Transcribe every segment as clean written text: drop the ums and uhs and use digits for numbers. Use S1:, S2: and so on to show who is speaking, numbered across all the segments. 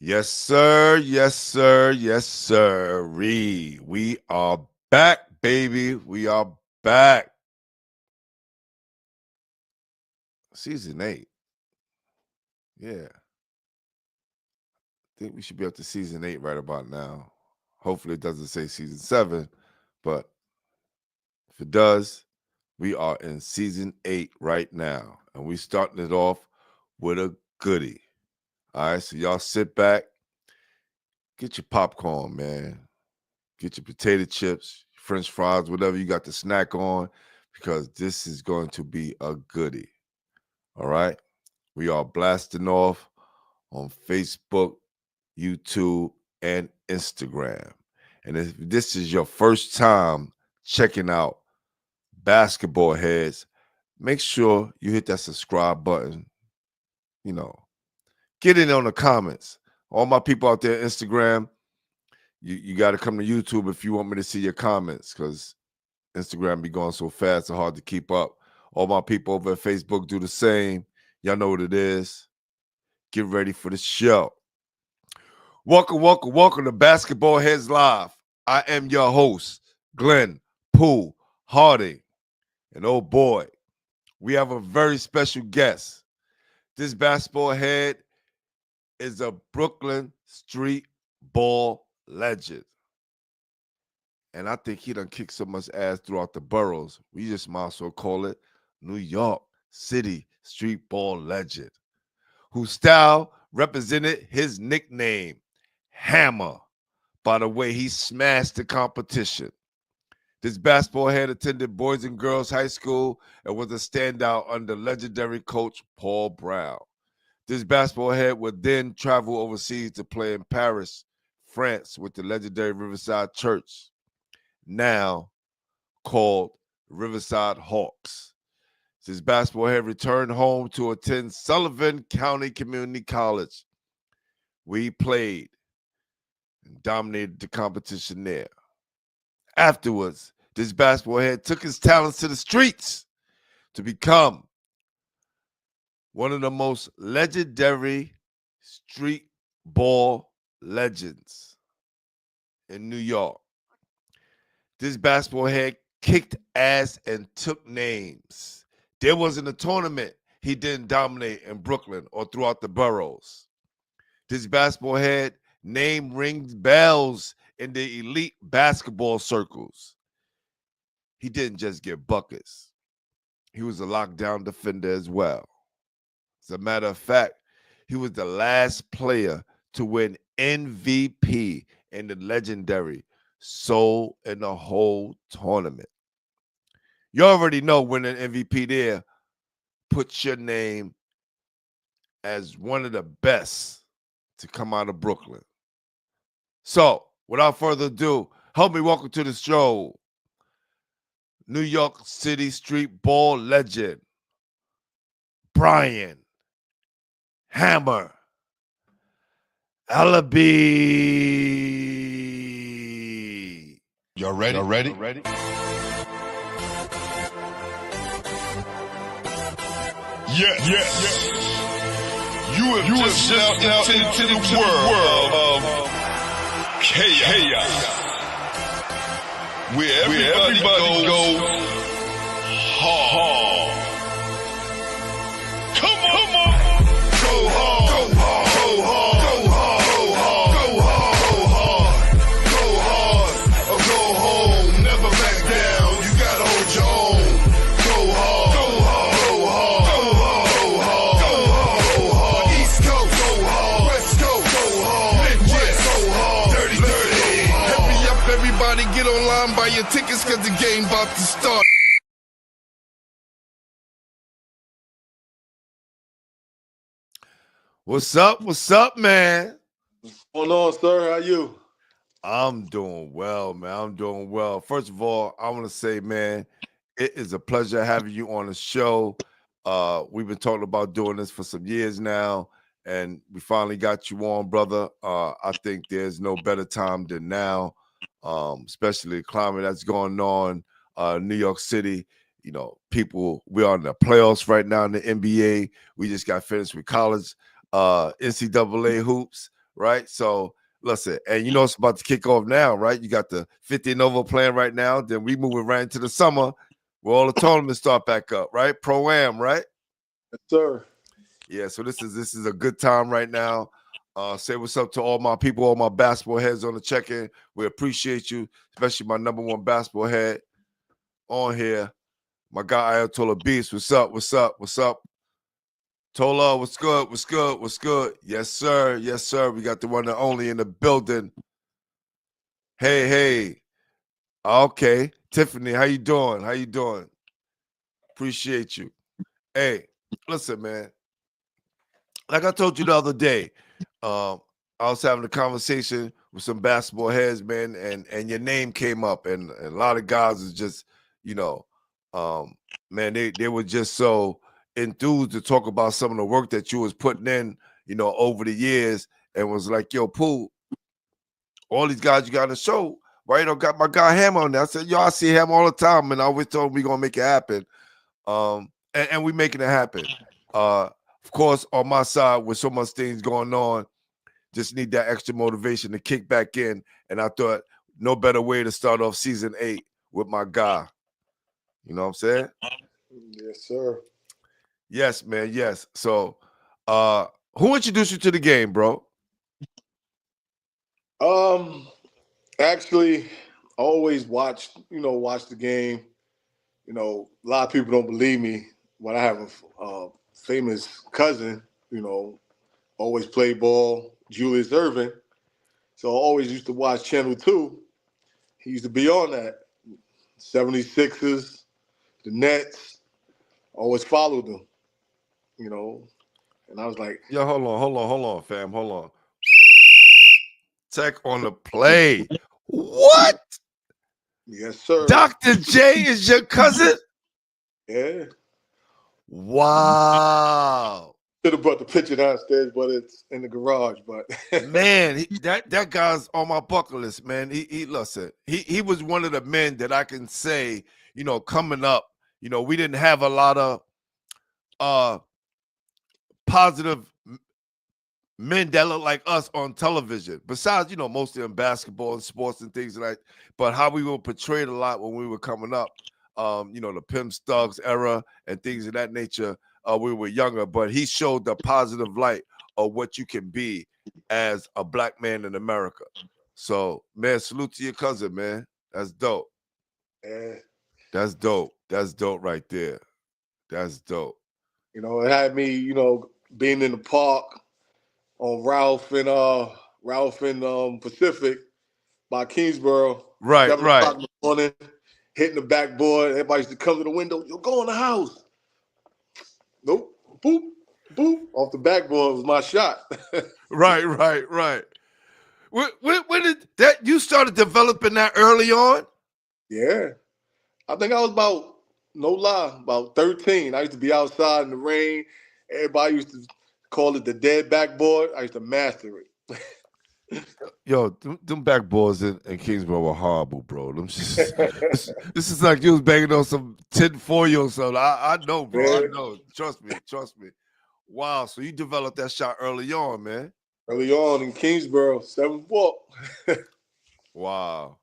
S1: Yes, sir. Yes, sir. Yes, sir. We are back, baby. We are back. Season 8. Yeah. I think we should be up to season 8 right about now. Hopefully it doesn't say season 7, but if it does, we are in season 8 right now. And we starting it off with a goodie. All right. So y'all sit back, get your popcorn, man. Get your potato chips, French fries, whatever you got to snack on, because this is going to be a goodie. All right. We are blasting off on Facebook, YouTube, and Instagram. And if this is your first time checking out Basketball Heads, make sure you hit that subscribe button. You know, get in on the comments. All my people out there, Instagram, you got to come to YouTube if you want me to see your comments, because Instagram be going so fast and hard to keep up. All my people over at Facebook do the same. Y'all know what it is. Get ready for the show. Welcome to Basketball Heads Live. I am your host, Glenn Poole Harding. And oh boy, we have a very special guest. This basketball head is a Brooklyn street ball legend. And I think he done kicked so much ass throughout the boroughs. We just might as well call it New York City street ball legend, whose style represented his nickname, Hammer, by the way he smashed the competition. This basketball head attended Boys and Girls High School and was a standout under legendary coach Paul Brown. This basketball head would then travel overseas to play in Paris, France with the legendary Riverside Church, now called Riverside Hawks. This basketball head returned home to attend Sullivan County Community College. We played and dominated the competition there. Afterwards, this basketball head took his talents to the streets to become one of the most legendary street ball legends in New York. This basketball head kicked ass and took names. There wasn't a tournament he didn't dominate in Brooklyn or throughout the boroughs. This basketball head name rings bells in the elite basketball circles. He didn't just get buckets. He was a lockdown defender as well. As a matter of fact, he was the last player to win MVP in the legendary Soul in the Hole tournament. You already know winning MVP there puts your name as one of the best to come out of Brooklyn. So, without further ado, help me welcome to the show New York City street ball legend, Brian Hammer Elleby.
S2: Y'all ready? Yes. You have just stepped into the world of chaos, where everybody goes hard. Come on. Go hard. Go hard. Go hard. Go hard. Go hard. Go hard. Or go home. Never back down. You gotta hold your own. Go hard. Go hard. Go hard. Go hard. Go hard. East Coast. Go hard. West Coast. Go hard. Midwest. Go hard. Dirty. Hurry up, everybody. Get online, buy your tickets, cause the game about to start.
S1: What's up, man?
S3: What's going on, sir? How you?
S1: I'm doing well, man. I'm doing well. First of all, I want to say, man, it is a pleasure having you on the show. We've been talking about doing this for some years now, and we finally got you on, brother. I think there's no better time than now, especially the climate that's going on, New York City. You know, we're on the playoffs right now in the NBA. We just got finished with college, NCAA hoops. right? So listen, and you know it's about to kick off now, right? You got the 50 and over playing right now. Then we moving right into the summer where all the tournaments start back up, right? Pro-Am, right?
S3: Yes, sir.
S1: Yeah, so this is a good time right now. Say what's up to all my people, all my basketball heads on the check-in. We appreciate you, especially my number one basketball head on here. My guy Ayatollah Beast. What's up? What's up? What's up? Tola, what's good? What's good? What's good? Yes, sir. Yes, sir. We got the one and only in the building. Hey, hey. Okay. Tiffany, how you doing? How you doing? Appreciate you. Hey, listen, man. Like I told you the other day, I was having a conversation with some basketball heads, man, and your name came up, and a lot of guys is just, you know, man, they were just so enthused to talk about some of the work that you was putting in, you know, over the years, and was like, yo, Pooh, all these guys you got on the show, right? I got my guy Ham on there. I said, yo, I see him all the time, and I always told him we gonna make it happen. And we making it happen. Of course, on my side, with so much things going on, just need that extra motivation to kick back in. And I thought no better way to start off season 8 with my guy. You know what I'm saying?
S3: Yes, sir.
S1: Yes, man. Yes. So, who introduced you to the game, bro?
S3: Actually, I always watch the game. You know, a lot of people don't believe me, but I have a famous cousin, always played ball, Julius Irvin. So I always used to watch Channel 2. He used to be on that. 76ers, the Nets, always followed them, And I was like,
S1: Yo, hold on, fam. Hold on. Tech on the play. What?
S3: yes, sir.
S1: Dr. J is your cousin?
S3: Yeah.
S1: Wow.
S3: Should have brought the picture downstairs, but it's in the garage. But
S1: Man, that guy's on my bucket list, man. He listen, he was one of the men that I can say, coming up, we didn't have a lot of positive men that look like us on television. Besides, mostly in basketball and sports and things like that. But how we were portrayed a lot when we were coming up, the Pimp Stugs era and things of that nature. We were younger, but he showed the positive light of what you can be as a black man in America. So, man, salute to your cousin, man. That's dope.
S3: yeah.
S1: That's dope. That's dope right there. That's dope.
S3: It had me, being in the park on Ralph and Pacific by Kingsborough,
S1: Right,
S3: 7 o'clock in the morning, hitting the backboard. Everybody used to come to the window. Yo, go in the house. Nope. Boop, boop. Off the backboard was my shot.
S1: right. When did that you started developing that early on?
S3: Yeah. I think I was about 13. I used to be outside in the rain. Everybody used to call it the dead backboard. I used to master it.
S1: Yo, them backboards in Kingsborough were horrible, bro. This is like you was banging on some 10-4 or something. I know, bro.
S3: Yeah.
S1: I know. Trust me. Wow. So you developed that shot early on, man.
S3: Early on in Kingsborough, 7-4.
S1: Wow.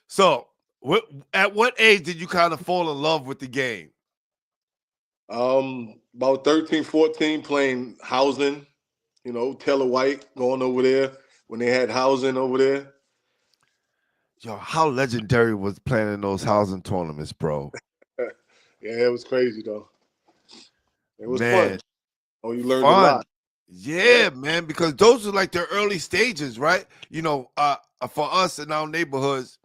S1: So at what age did you kind of fall in love with the game?
S3: About 13, 14, playing housing, Taylor White going over there when they had housing over there.
S1: Yo, how legendary was playing in those housing tournaments, bro?
S3: Yeah, it was crazy though. It was
S1: Man,
S3: fun. Oh, you learned a
S1: fun.
S3: lot.
S1: Yeah, man, because those are like the early stages, right? For us in our neighborhoods,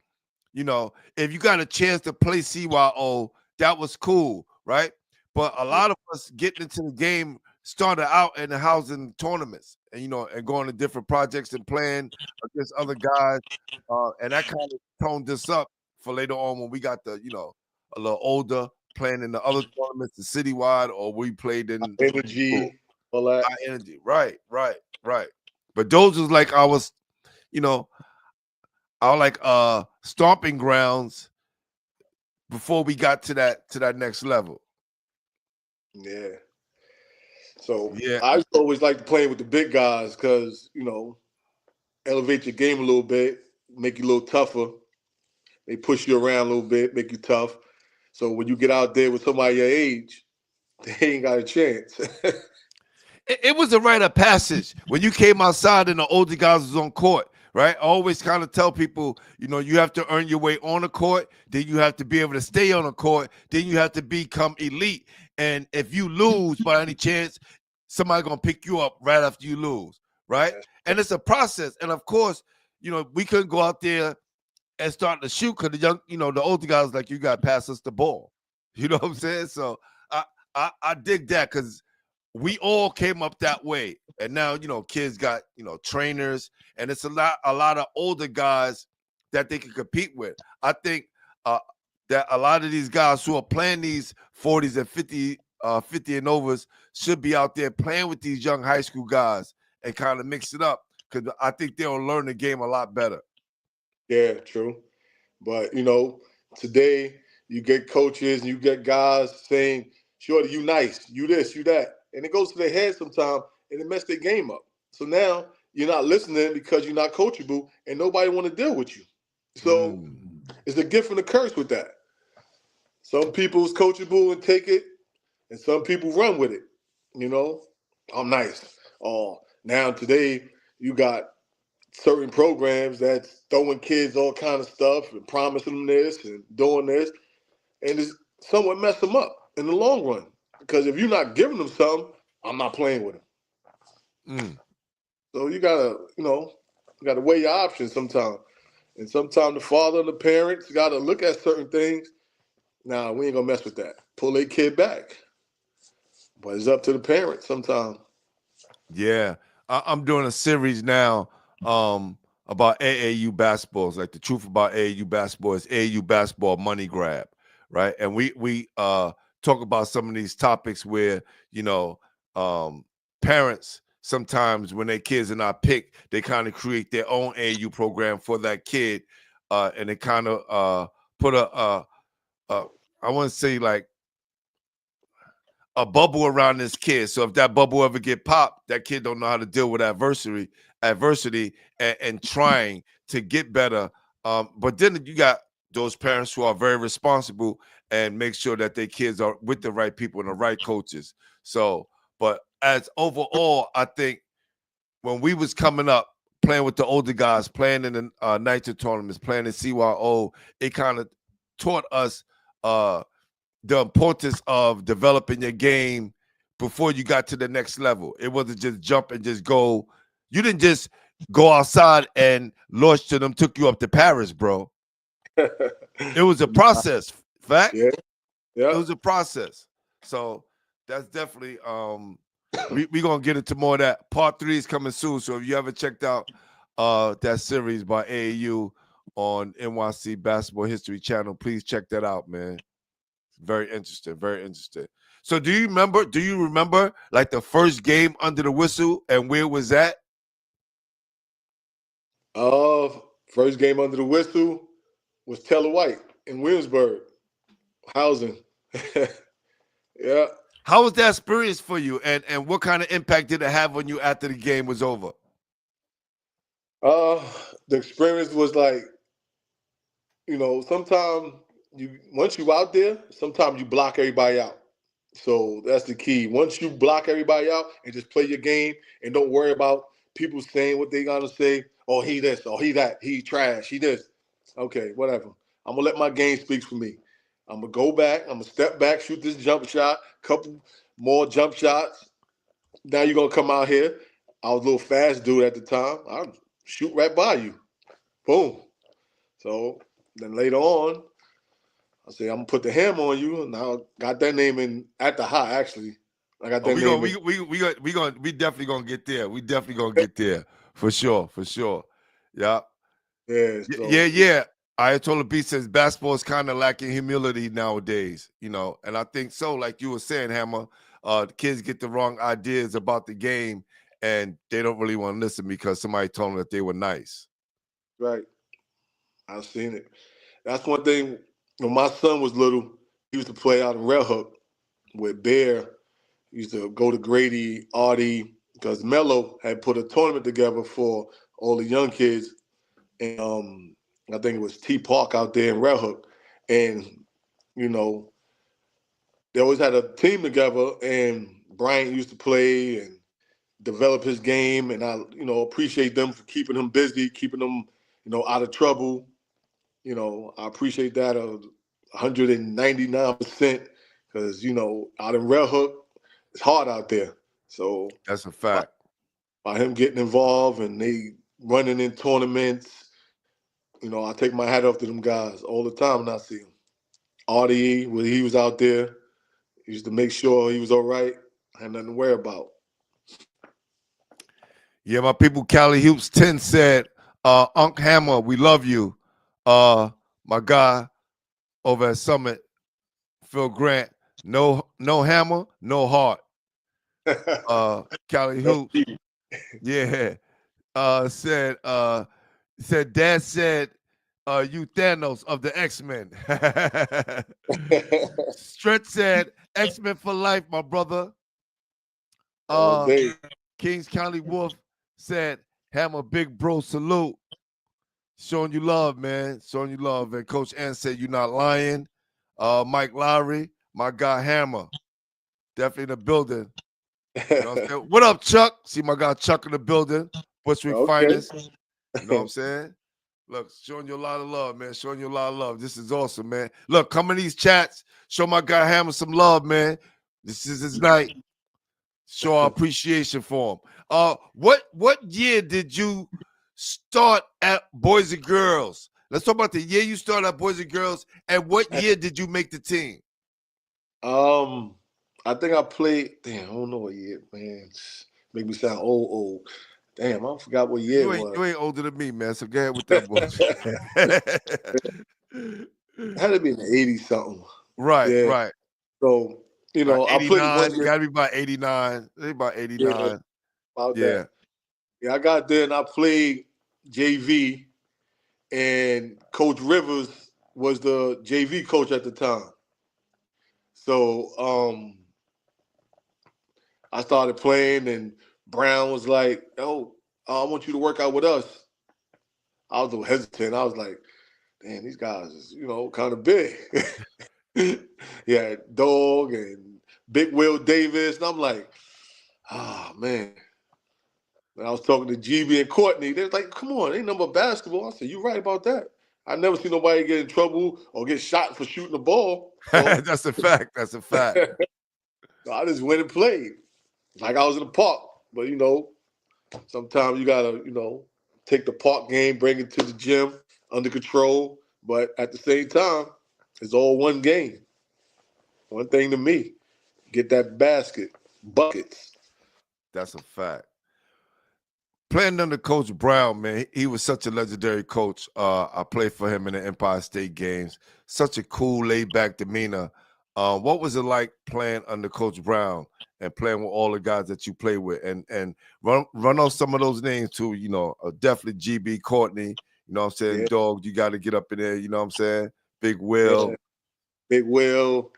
S1: if you got a chance to play CYO, that was cool, right? But a lot of us getting into the game started out in the housing tournaments and, and going to different projects and playing against other guys. And that kind of toned us up for later on when we got a little older, playing in the other tournaments, the citywide, or we played in
S3: Energy, all that.
S1: high energy. Right. But those was like our stomping grounds before we got to that next level.
S3: Yeah. So
S1: Yeah.
S3: I used to always like to play with the big guys because, elevate your game a little bit, make you a little tougher. They push you around a little bit, make you tough. So when you get out there with somebody your age, they ain't got a chance.
S1: It was a rite of passage when you came outside and the older guys was on court, right? I always kind of tell people, you have to earn your way on the court, then you have to be able to stay on the court, then you have to become elite. And if you lose by any chance, somebody gonna pick you up right after you lose, right? And it's a process. And of course, we couldn't go out there and start to shoot because the older guys like, you got to pass us the ball. You know what I'm saying? So I dig that because we all came up that way. And now, kids got, trainers, and it's a lot of older guys that they can compete with. I think that a lot of these guys who are playing these 40s and 50 and overs should be out there playing with these young high school guys and kind of mix it up because I think they'll learn the game a lot better.
S3: Yeah, true. But, today you get coaches and you get guys saying, "Shorty, you nice, you this, you that." And it goes to their head sometimes and it mess their game up. So now you're not listening because you're not coachable and nobody want to deal with you. So it's a gift and a curse with that. Some people's coachable and take it, and some people run with it. I'm nice. Oh, now today you got certain programs that's throwing kids all kind of stuff and promising them this and doing this, and it's somewhat mess them up in the long run. Because if you're not giving them something, I'm not playing with them. So you gotta weigh your options sometimes. And sometimes the father and the parents gotta look at certain things. Nah, we ain't gonna mess with that. Pull their kid back. But it's up to the parents sometimes.
S1: Yeah. I'm doing a series now about AAU basketball. It's like the truth about AAU basketball is AAU basketball money grab, right? And we talk about some of these topics where, parents sometimes when their kids are not picked, they kind of create their own AAU program for that kid. And they kind of put I want to say like a bubble around this kid. So if that bubble ever get popped, that kid don't know how to deal with adversity and trying to get better. But then you got those parents who are very responsible and make sure that their kids are with the right people and the right coaches. So, but as overall, I think when we was coming up, playing with the older guys, playing in the night tournaments, playing in CYO, it kind of taught us the importance of developing your game before you got to the next level. It wasn't just jump and just go. You didn't just go outside and launch to them, took you up to Paris, bro. It was a process. Fact?
S3: Yeah.
S1: It was a process. So that's definitely we gonna get into more of that. Part 3 is coming soon. So if you ever checked out that series by AAU on NYC Basketball History Channel, please check that out, man. Very interesting. Very interesting. So do you remember like the first game under the whistle and where it was that?
S3: First game under the whistle was Teller White in Williamsburg. Housing. Yeah.
S1: How was that experience for you? And what kind of impact did it have on you after the game was over?
S3: The experience was like, sometimes once you out there, sometimes you block everybody out. So that's the key. Once you block everybody out and just play your game and don't worry about people saying what they gonna say, oh, he this, oh, he that, he trash, he this. Okay, whatever. I'm gonna let my game speak for me. I'm gonna go back, I'm gonna step back, shoot this jump shot, couple more jump shots. Now you're gonna come out here. I was a little fast dude at the time. I'll shoot right by you. Boom. So then later on, I say I'm gonna put the hammer on you, and I got that name in at the high. Actually, I got that name.
S1: We definitely gonna get there. We definitely gonna get there for sure. Yeah.
S3: Yeah. So.
S1: Yeah. Ayatollah B says basketball is kind of lacking humility nowadays, and I think so. Like you were saying, Hammer, the kids get the wrong ideas about the game, and they don't really want to listen because somebody told them that they were nice.
S3: Right. I've seen it. That's one thing. When my son was little, he used to play out in Red Hook with Bear Used to go to Grady, Artie, because Mello had put a tournament together for all the young kids. And I think it was T Park out there in Red Hook. And, you know, they always had a team together, and Bryant used to play and develop his game. And I, you know, appreciate them for keeping him busy, keeping him, you know, out of trouble. You know, I appreciate that 199% because, you know, out in Red Hook, it's hard out there. So
S1: That's a fact.
S3: by him getting involved and they running in tournaments, you know, I take my hat off to them guys all the time when I see them. Artie, when he was out there, he used to make sure he was all right. I had nothing to worry about.
S1: Yeah, my people, Cali Hoops 10 said, Unc Hammer, we love you. My guy over at Summit, Phil Grant, no hammer, no heart. Cali Hoops, yeah. Said Dad said you Thanos of the X-Men. Stretch said X-Men for life, my brother. Kings County Wolf said Hammer big bro salute. Showing you love, man. Showing you love. And Coach Ann said you're not lying. Mike Lowry, my guy Hammer. Definitely in the building. You know what I'm saying? What up, Chuck? See my guy Chuck in the building. Bushwick Finest. You know what I'm saying? Look, showing you a lot of love, man. Showing you a lot of love. This is awesome, man. Look, come in these chats. Show my guy Hammer some love, man. This is his night. Show our appreciation for him. What year did you start at Boys and Girls? Let's talk about the year you started at Boys and Girls, and what year did you make the team?
S3: I think I played. Damn, I don't know what year, man. Make me sound old. Damn, I forgot what year it was.
S1: You ain't older than me, man. So go ahead with that bullshit.
S3: Had to be in the 80s something.
S1: Right,
S3: yeah.
S1: right.
S3: So, you know, I played one year.
S1: Got to be about 89. About 89.
S3: Yeah, about that. Yeah, I got there and I played JV, and Coach Rivers was the JV coach at the time. So I started playing, and Brown was like, "Oh, I want you to work out with us." I was a little hesitant. I was like, "Damn, these guys is, you know, kind of big." Yeah, Dog and Big Will Davis, and I'm like, "Ah, man." And I was talking to GB and Courtney. They're like, "Come on, ain't nothing but basketball." I said, "You're right about that. I never see nobody get in trouble or get shot for shooting the ball." So,
S1: That's a fact. That's a fact.
S3: so I just went and played like I was in the park. But, you know, sometimes you got to, you know, take the park game, bring it to the gym under control. But at the same time, it's all one game. One thing to me, get that buckets.
S1: That's a fact. Playing under Coach Brown, man, he was such a legendary coach. I played for him in the Empire State Games. Such a cool, laid-back demeanor. What was it like playing under Coach Brown and playing with all the guys that you play with? And run off some of those names too. You know, definitely GB, Courtney. You know what I'm saying?
S3: Yeah.
S1: Dog, you got to get up in there. You know what I'm saying? Big Will.
S3: Yeah. Big Will,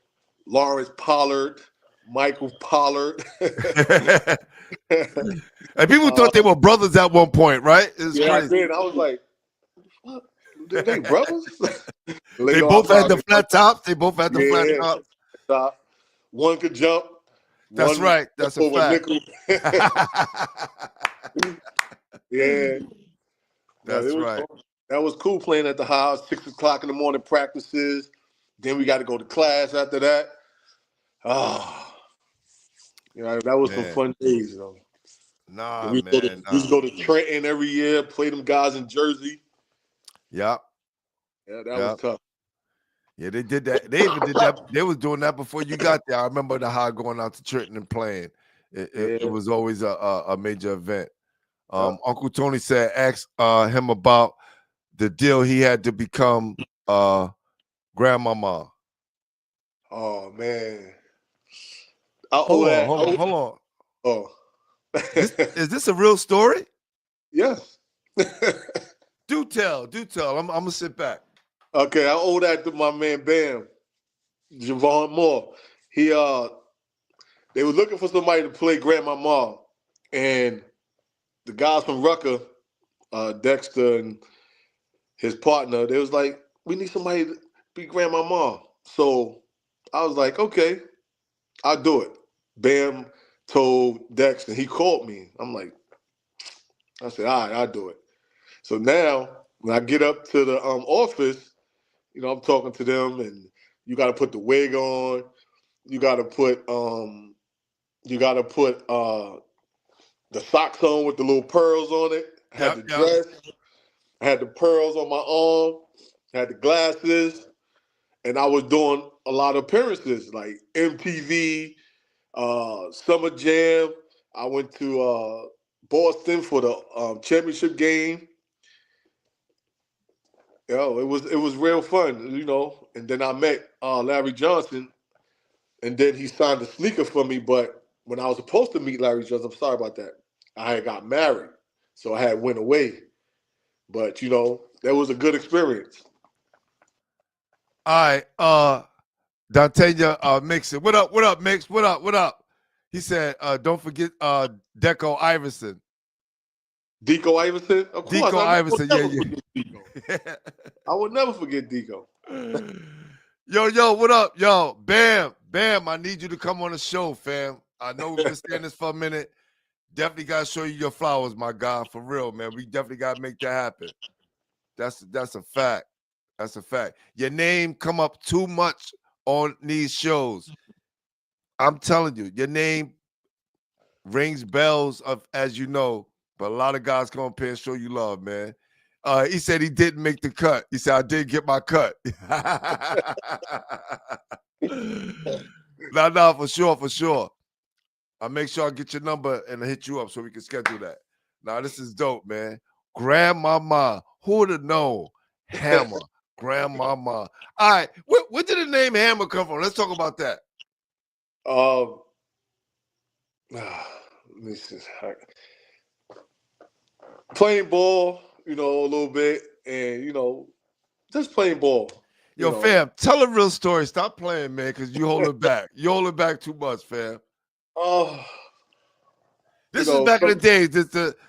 S3: Lawrence Pollard, Michael Pollard.
S1: And people thought they were brothers at one point, right?
S3: Yeah, crazy. I did. I was like, what? They brothers?
S1: They both had the flat tops. They both had the flat
S3: top. One could jump.
S1: That's right. That's a fact.
S3: Yeah.
S1: That's right.
S3: That was cool playing at the house, 6 o'clock in the morning practices. Then we got to go to class after that. You know, that was some fun days, you know.
S1: Nah,
S3: we used to go to Trenton every year, play them guys in Jersey.
S1: Yeah.
S3: Yeah, that was tough.
S1: Yeah, they did that. They even did that. They was doing that before you got there. I remember the High going out to Trenton and playing. It was always a major event. Uncle Tony said, ask him about the deal he had to become Grandmama.
S3: Oh, man.
S1: Hold on.
S3: Oh.
S1: Is this a real story?
S3: Yes.
S1: Do tell. I'm gonna sit back.
S3: Okay, I owe that to my man Bam, Javon Moore. They were looking for somebody to play Grandmama, and the guys from Rucker, Dexter and his partner, they was like, we need somebody to be Grandmama. So I was like, okay, I'll do it. Bam told Dexter, he called me. I said, all right, I'll do it. So now when I get up to the office, I'm talking to them, and you got to put the wig on. You got to put the socks on with the little pearls on it. I had
S1: Yep,
S3: the
S1: yep.
S3: dress. I had the pearls on my arm. I had the glasses, and I was doing a lot of appearances like MTV, Summer Jam. I went to Boston for the championship game. It was real fun, And then I met Larry Johnson, and then he signed a sneaker for me. But when I was supposed to meet Larry Johnson, I'm sorry about that. I had got married, so I had went away. But that was a good experience.
S1: All right, Dantania Mixon. What up, Mix? What up? He said, don't forget Deco Iverson.
S3: Deco Iverson, of course,
S1: Deco
S3: I would
S1: Iverson,
S3: never
S1: yeah.
S3: forget Deco. I would never forget Deco.
S1: Yo, what up? Yo, Bam, I need you to come on the show, fam. I know we've been saying this for a minute. Definitely got to show you your flowers, my guy, for real, man. We definitely got to make that happen. That's a fact. That's a fact. Your name come up too much on these shows. I'm telling you, your name rings bells as you know, but a lot of guys come up here and show you love, man. He said he didn't make the cut. He said, I did get my cut. No, for sure. I'll make sure I get your number and I'll hit you up so we can schedule that. Now, this is dope, man. Grandmama. Who would have known? Hammer. Grandmama. All right. Where did the name Hammer come from? Let's talk about that.
S3: Let me see. Playing ball, a little bit, and just playing ball.
S1: Yo, fam, tell a real story. Stop playing, man, because you hold it back. You hold it back too much, fam. This is back in the days.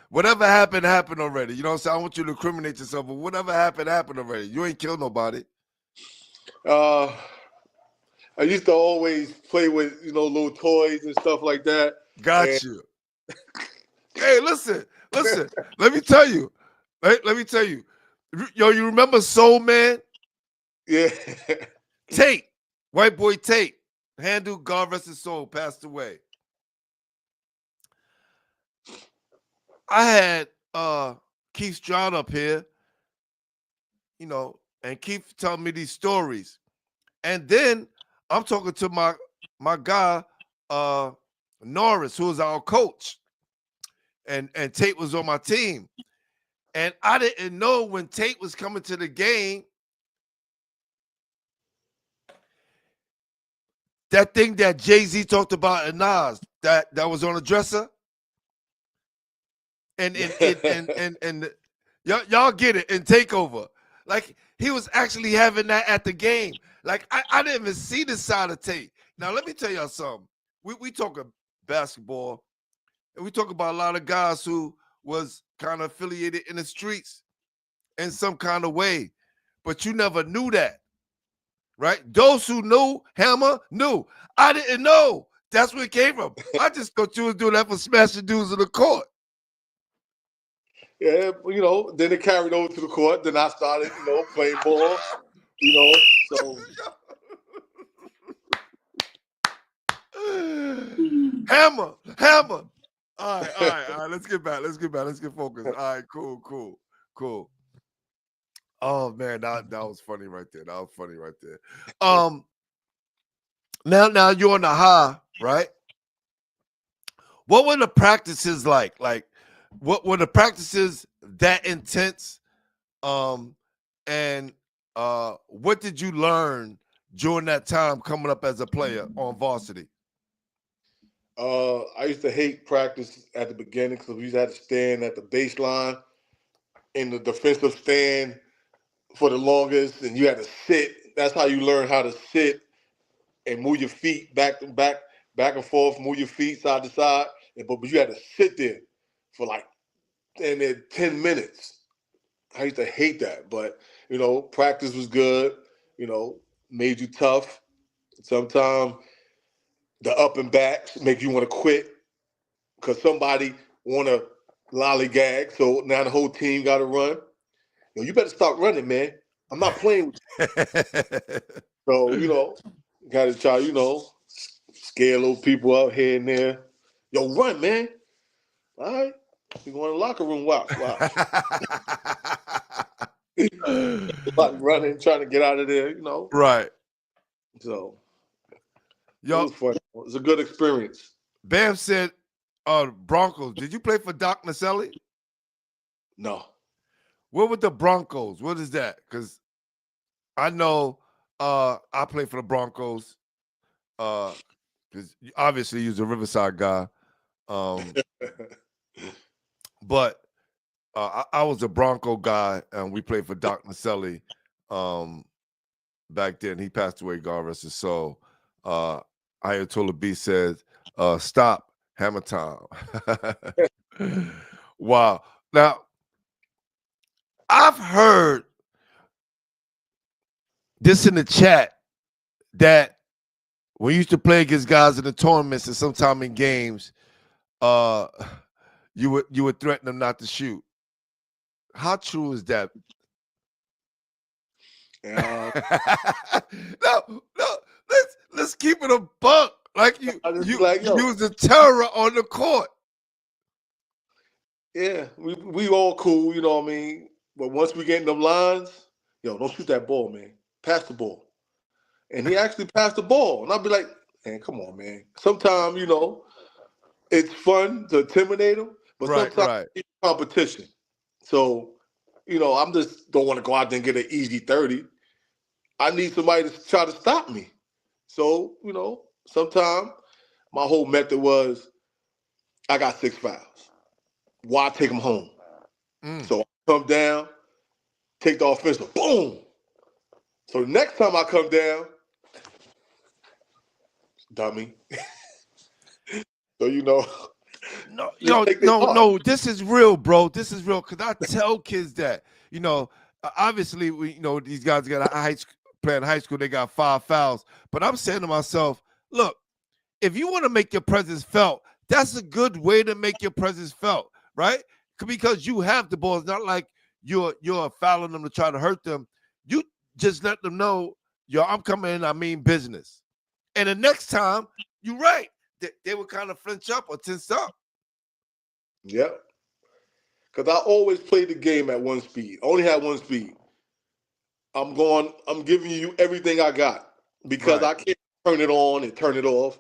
S1: Whatever happened already. You know what I'm saying? I want you to incriminate yourself, but whatever happened already. You ain't killed nobody.
S3: I used to always play with, little toys and stuff like that.
S1: Got you. Hey, listen. Let me tell you. Let me tell you. Yo, you remember Soul Man?
S3: Yeah.
S1: Tate. White boy Tate. Handle, God rest his soul, passed away. I had Keith Stroud up here, and Keith telling me these stories. And then I'm talking to my guy, Norris, who was our coach. And Tate was on my team. And I didn't know when Tate was coming to the game, that thing that Jay-Z talked about in Nas, that was on the dresser. And y'all get it, and Takeover. Like, he was actually having that at the game. Like, I didn't even see the side of Tate. Now, let me tell y'all something. We talk about basketball, and we talk about a lot of guys who was kind of affiliated in the streets in some kind of way, but you never knew that, right? Those who knew Hammer knew. I didn't know. That's where it came from. I just thought you was doing that for smashing dudes in the court.
S3: Yeah, then it carried over to the court. Then I started, playing ball, so.
S1: Hammer. All right. Let's get back. Let's get focused. All right, cool. Oh man, that was funny right there. Now you're on the high, right? What were the practices like? Like, what were the practices that intense? And what did you learn during that time coming up as a player on varsity?
S3: I used to hate practice at the beginning because we used to have to stand at the baseline in the defensive stand for the longest, and you had to sit. That's how you learn how to sit and move your feet back to back back and forth, move your feet side to side, but you had to sit there for like 10 minutes. I used to hate that, but practice was good. Made you tough. Sometimes the up and backs make you want to quit because somebody want to lollygag. So now the whole team got to run. You better start running, man. I'm not playing with you. So got to try. Scare little people out here and there. Yo, run, man. All right. You go in the locker room, watch. Running, trying to get out of there,
S1: Right.
S3: So it
S1: Yo,
S3: was fun. It was a good experience.
S1: Bam said, Broncos. Did you play for Doc Naselli?
S3: No.
S1: What with the Broncos? What is that? Because I know I played for the Broncos. Because obviously he was a Riverside guy. But I was a Bronco guy, and we played for Doc Naselli back then. He passed away, God rest his soul. Ayatollah B says, stop, hammer time. Wow. Now, I've heard this in the chat that when you used to play against guys in the tournaments and sometime in games, you would threaten them not to shoot. How true is that? No, let's keep it a buck. Like you was a terror on the court.
S3: Yeah, we all cool, you know what I mean? But once we get in them lines, don't shoot that ball, man. Pass the ball. And he actually passed the ball. And I'll be like, man, come on, man. Sometimes, it's fun to intimidate him, but sometimes it's competition. So, I'm just don't want to go out there and get an easy 30. I need somebody to try to stop me. So, sometimes my whole method was I got 6 fouls. Why take them home? So I come down, take the offensive, boom. So next time I come down, dummy. So
S1: No, this is real, bro. This is real because I tell kids that, obviously these guys got playing high school, they got 5 fouls. But I'm saying to myself, look, if you want to make your presence felt, that's a good way to make your presence felt, right? Because you have the ball. It's not like you're fouling them to try to hurt them. You just let them know, I'm coming in, I mean business. And the next time, you're right. They would kind of flinch up or tense up.
S3: Yep. Because I always played the game at one speed. I only had one speed. I'm giving you everything I got because I can't turn it on and turn it off.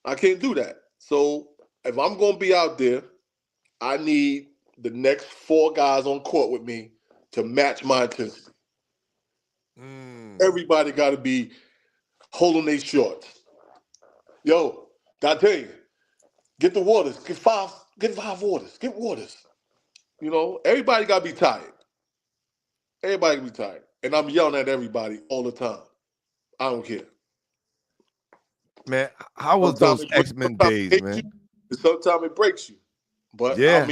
S3: I can't do that. So if I'm going to be out there, I need the next 4 guys on court with me to match my intensity. Everybody got to be holding their shorts. Yo, I tell you, get the waters. Get 5 waters. Get waters. Everybody got to be tired. Everybody can be tired. And I'm yelling at everybody all the time. I don't care.
S1: Man, how was those X-Men days, man?
S3: Sometimes it breaks you. But
S1: yeah.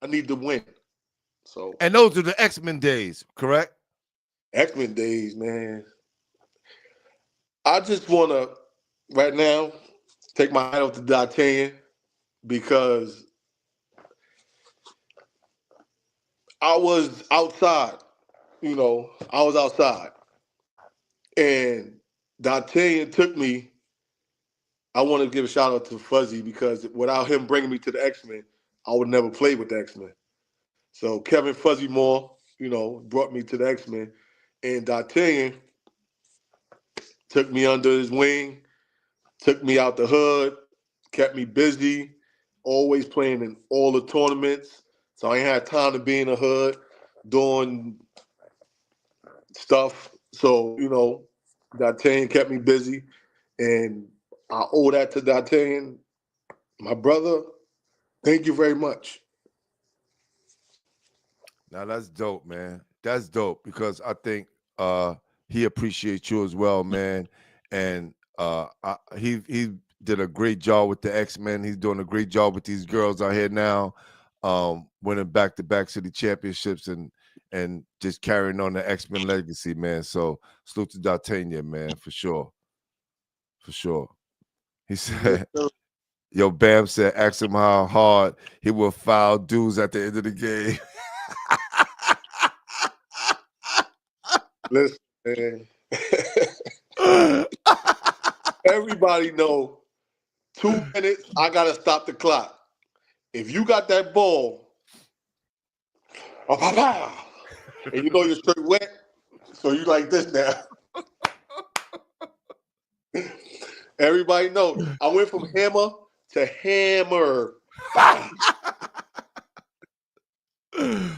S3: I need to win. So.
S1: And those are the X-Men days, correct?
S3: X-Men days, man. I just want to, right now, take my hat off to D'Artagnan because I was outside. I was outside. And D'Artagnan took me. I want to give a shout out to Fuzzy because without him bringing me to the X-Men, I would never play with the X-Men. So Kevin Fuzzy Moore, brought me to the X-Men. And D'Artagnan took me under his wing, took me out the hood, kept me busy, always playing in all the tournaments. So I ain't had time to be in the hood doing stuff. So, D'Artagnan kept me busy. And I owe that to D'Artagnan. My brother, thank you very much.
S1: Now that's dope, man. That's dope because I think he appreciates you as well, man. And he's did a great job with the X-Men. He's doing a great job with these girls out here now, winning back-to-back city championships and just carrying on the X-Men legacy, man. So salute to D'Artagnan, man, for sure. For sure. He said, yo, Bam said, ask him how hard he will foul dudes at the end of the game.
S3: Listen, man. Everybody know 2 minutes, I gotta stop the clock. If you got that ball, and you know you're straight wet, so you like this now. Everybody know. I went from hammer to hammer.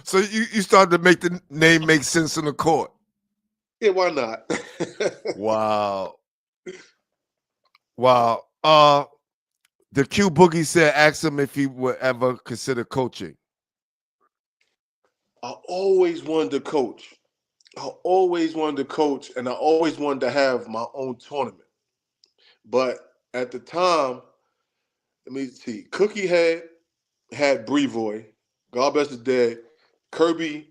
S1: So you started to make the name make sense in the court.
S3: Yeah, why not?
S1: Wow. Wow. The Q Boogie said, ask him if he would ever consider coaching.
S3: I always wanted to coach. And I always wanted to have my own tournament. But at the time, let me see, Cookie had Brevoy, God bless his dead.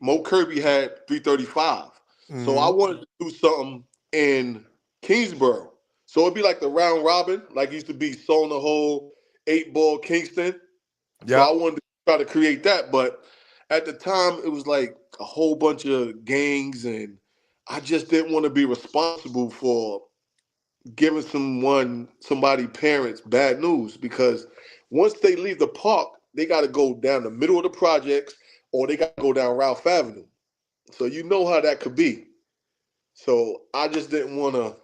S3: Mo Kirby had 335.
S1: Mm-hmm.
S3: So I wanted to do something in Kingsborough. So it'd be like the round robin, like it used to be Sewn the Hole, 8-ball Kingston.
S1: Yeah.
S3: So I wanted to try to create that. But at the time, it was like a whole bunch of gangs, and I just didn't want to be responsible for giving somebody parents bad news, because once they leave the park, they got to go down the middle of the projects or they got to go down Ralph Avenue. So you know how that could be. So I just didn't want to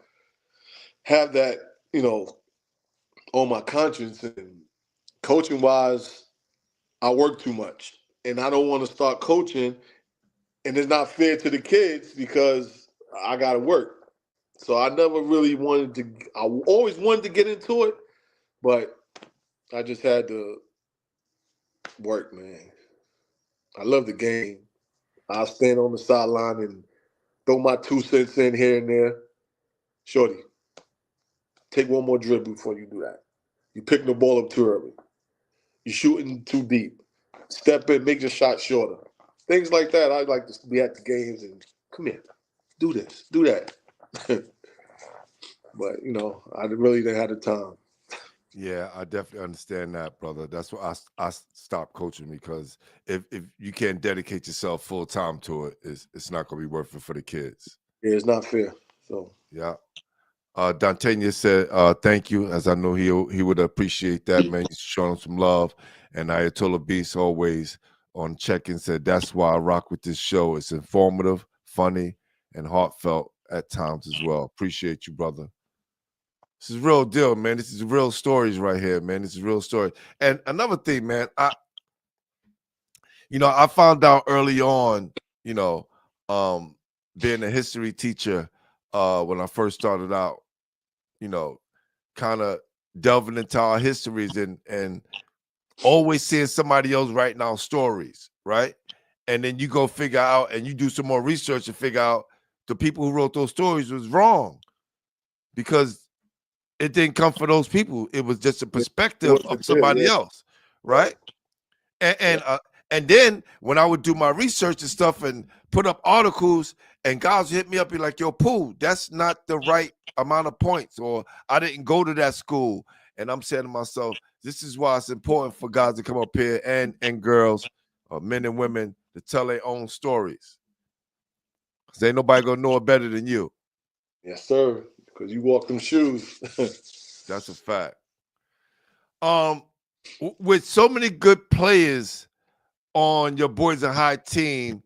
S3: have that, on my conscience. And coaching wise, I work too much, and I don't want to start coaching, and it's not fair to the kids because I got to work. So I never really I always wanted to get into it, but I just had to work, man. I love the game. I'll stand on the sideline and throw my 2 cents in here and there. Shorty, take one more dribble before you do that. You picking the ball up too early. You're shooting too deep. Step in, make your shot shorter. Things like that. I like to be at the games and come here, do this, do that. But, I really didn't have the time.
S1: Yeah, I definitely understand that, brother. That's why I stopped coaching, because if you can't dedicate yourself full time to it, it's not going to be worth it for the kids.
S3: Yeah, it's not fair. So
S1: yeah. D'Artagnan said, thank you, as I know he would appreciate that, man. He's showing him some love. And Ayatollah Beast always on check-in said, that's why I rock with this show. It's informative, funny, and heartfelt at times as well. Appreciate you, brother. This is real deal, man. This is real stories right here, man. This is real story. And another thing, man, I found out early on, being a history teacher, when I first started out, kind of delving into our histories and always seeing somebody else writing out stories, right? And then you go figure out, and you do some more research and figure out the people who wrote those stories was wrong, because it didn't come from those people. It was just a perspective of somebody else, right? And then when I would do my research and stuff and put up articles, and guys hit me up, be like, yo, Pooh, that's not the right amount of points, or I didn't go to that school. And I'm saying to myself, this is why it's important for guys to come up here and girls, men and women, to tell their own stories. Because ain't nobody going to know it better than you.
S3: Yes, sir. Because you walk them shoes.
S1: That's a fact. With so many good players on your Boys and High team,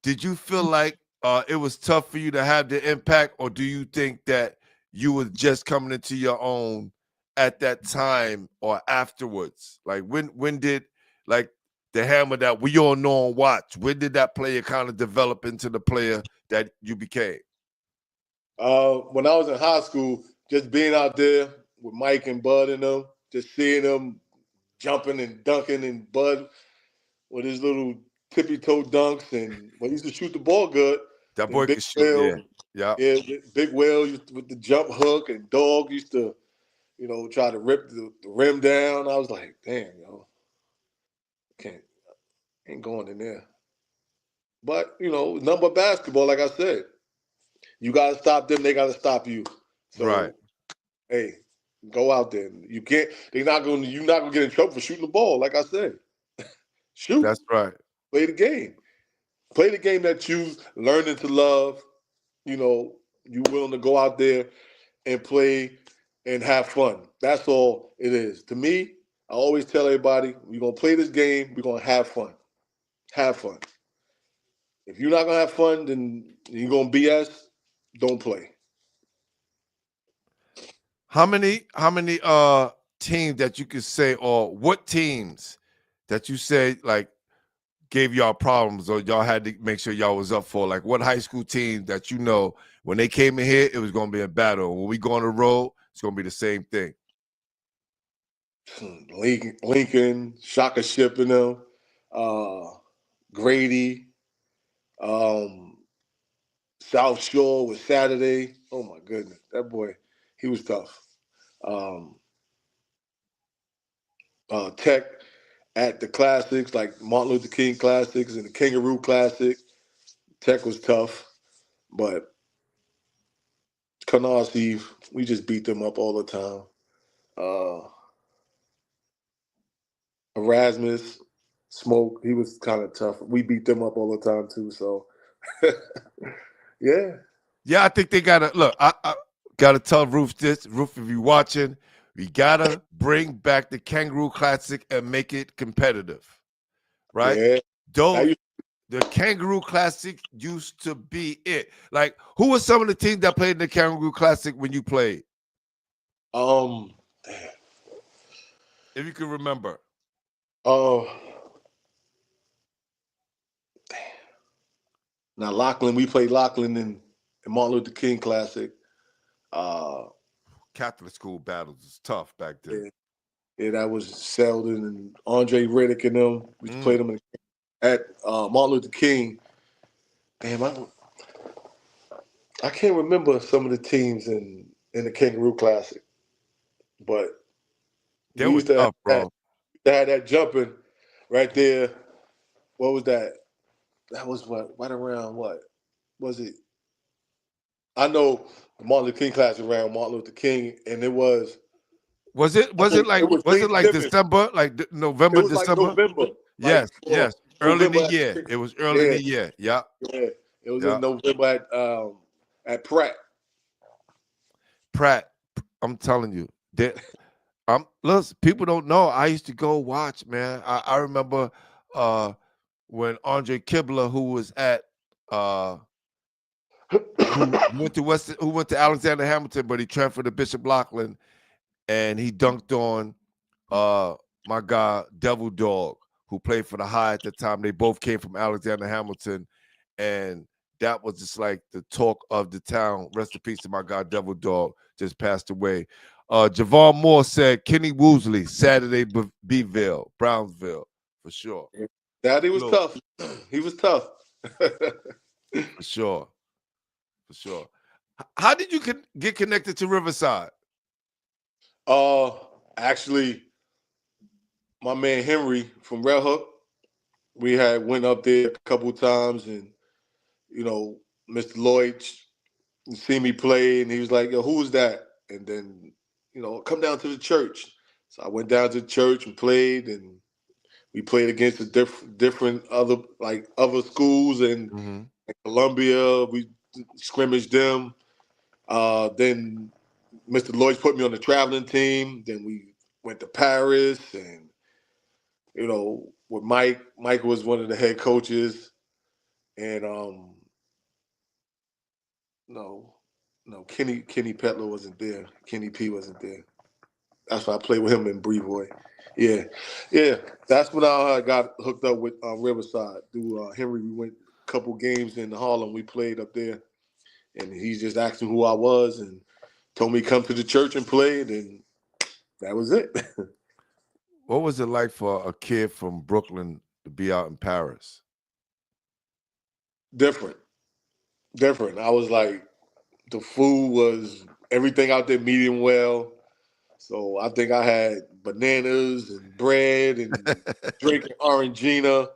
S1: did you feel like it was tough for you to have the impact, or do you think that you were just coming into your own at that time or afterwards? Like when did like the hammer that we all know and watch, when did that player kind of develop into the player that you became?
S3: When I was in high school, just being out there with Mike and Bud and them, just seeing them jumping and dunking, and Bud with his little tippy-toe dunks, and he used to shoot the ball good.
S1: That boy could shoot, yeah.
S3: Yeah, Big Whale with the jump hook, and Dog used to, try to rip the rim down. I was like, damn, ain't going in there. But, nothing but basketball, like I said. You got to stop them. They got to stop you.
S1: Right.
S3: So, hey, go out there. You can't. You're not going to get in trouble for shooting the ball. Like I said, shoot.
S1: That's right.
S3: Play the game. Play the game that you learning to love. You willing to go out there and play and have fun. That's all it is. To me, I always tell everybody, we're going to play this game. We're going to have fun. Have fun. If you're not going to have fun, then you're going to BS. Don't play.
S1: How many teams that you could say, or what teams that you say like gave y'all problems, or y'all had to make sure y'all was up for? Like, what high school team that when they came in here, it was going to be a battle. When we go on the road, it's going to be the same thing.
S3: Lincoln, Shaka Shipping them, Grady, South Shore with Saturday. Oh my goodness, that boy, he was tough. Tech at the classics, like Martin Luther King classics and the Kangaroo Classic. Tech was tough, but Canarsie, we just beat them up all the time. Erasmus, Smoke, he was kind of tough. We beat them up all the time too. So, yeah.
S1: Yeah, I think they gotta look. I gotta tell Roof this. Roof, if you watching, we gotta bring back the Kangaroo Classic and make it competitive, right?
S3: Yeah.
S1: The Kangaroo Classic used to be it. Like, who were some of the teams that played in the Kangaroo Classic when you played?
S3: Damn.
S1: If you can remember.
S3: Oh. Now Lachlan, we played Lachlan in Martin Luther King Classic.
S1: Catholic school battles was tough back then.
S3: Yeah, that was Selden and Andre Riddick and them. We played them at Martin Luther King. Damn, I can't remember some of the teams in the Kangaroo Classic, but
S1: they was tough, bro.
S3: They had that jumping right there. What was that? That was right around what was it? I know the Martin Luther King Classic around Martin Luther King, and it was. Was it
S1: like December, like November,
S3: it was
S1: December?
S3: Like November.
S1: Yes. Early in the year. It was early in the year. Yeah.
S3: Yeah. It was in November at Pratt.
S1: Pratt, I'm telling you, listen, people don't know. I used to go watch, man. I remember when Andre Kibler, who was at who went to Alexander Hamilton, but he transferred to Bishop Lachlan, and he dunked on my guy Devil Dog, who played for the High at the time. They both came from Alexander Hamilton, and that was just like the talk of the town. Rest in peace to my guy Devil Dog, just passed away. Javon Moore said Kenny Woosley, Saturday Beeville, Brownsville, for sure.
S3: Daddy was tough. He was tough.
S1: For sure. How did you get connected to Riverside?
S3: Actually, my man Henry from Red Hook, we had went up there a couple of times, and Mr. Lloyd see me play, and he was like, "Yo, who was that?" And then, come down to the church. So I went down to the church and played, and we played against the different other schools, and Columbia, we scrimmaged them. Then Mr. Lloyd put me on the traveling team. Then we went to Paris, and with Mike. Mike was one of the head coaches, and no, Kenny Petler wasn't there. Kenny P wasn't there. That's why I played with him in Brevoy. Yeah. That's when I got hooked up with Riverside. Through Henry, we went a couple games in Harlem. We played up there, and he just asked me who I was and told me to come to the church and played, and that was it.
S1: What was it like for a kid from Brooklyn to be out in Paris?
S3: Different. I was like, the food was everything out there medium well. So I think I had bananas and bread and drinking Orangina.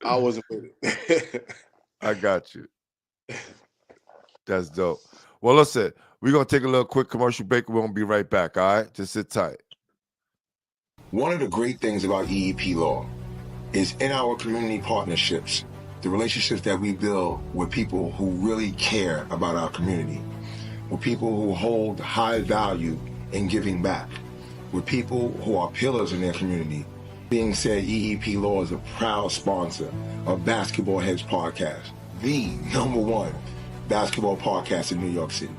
S3: I wasn't with it.
S1: I got you. That's dope. Well, listen, we're going to take a little quick commercial break. We're going to be right back, all right? Just sit tight.
S2: One of the great things about EEP law is in our community partnerships, the relationships that we build with people who really care about our community, with people who hold high value in giving back, with people who are pillars in their community. Being said, EEP Law is a proud sponsor of Basketball Heads Podcast, the #1 basketball podcast in New York City.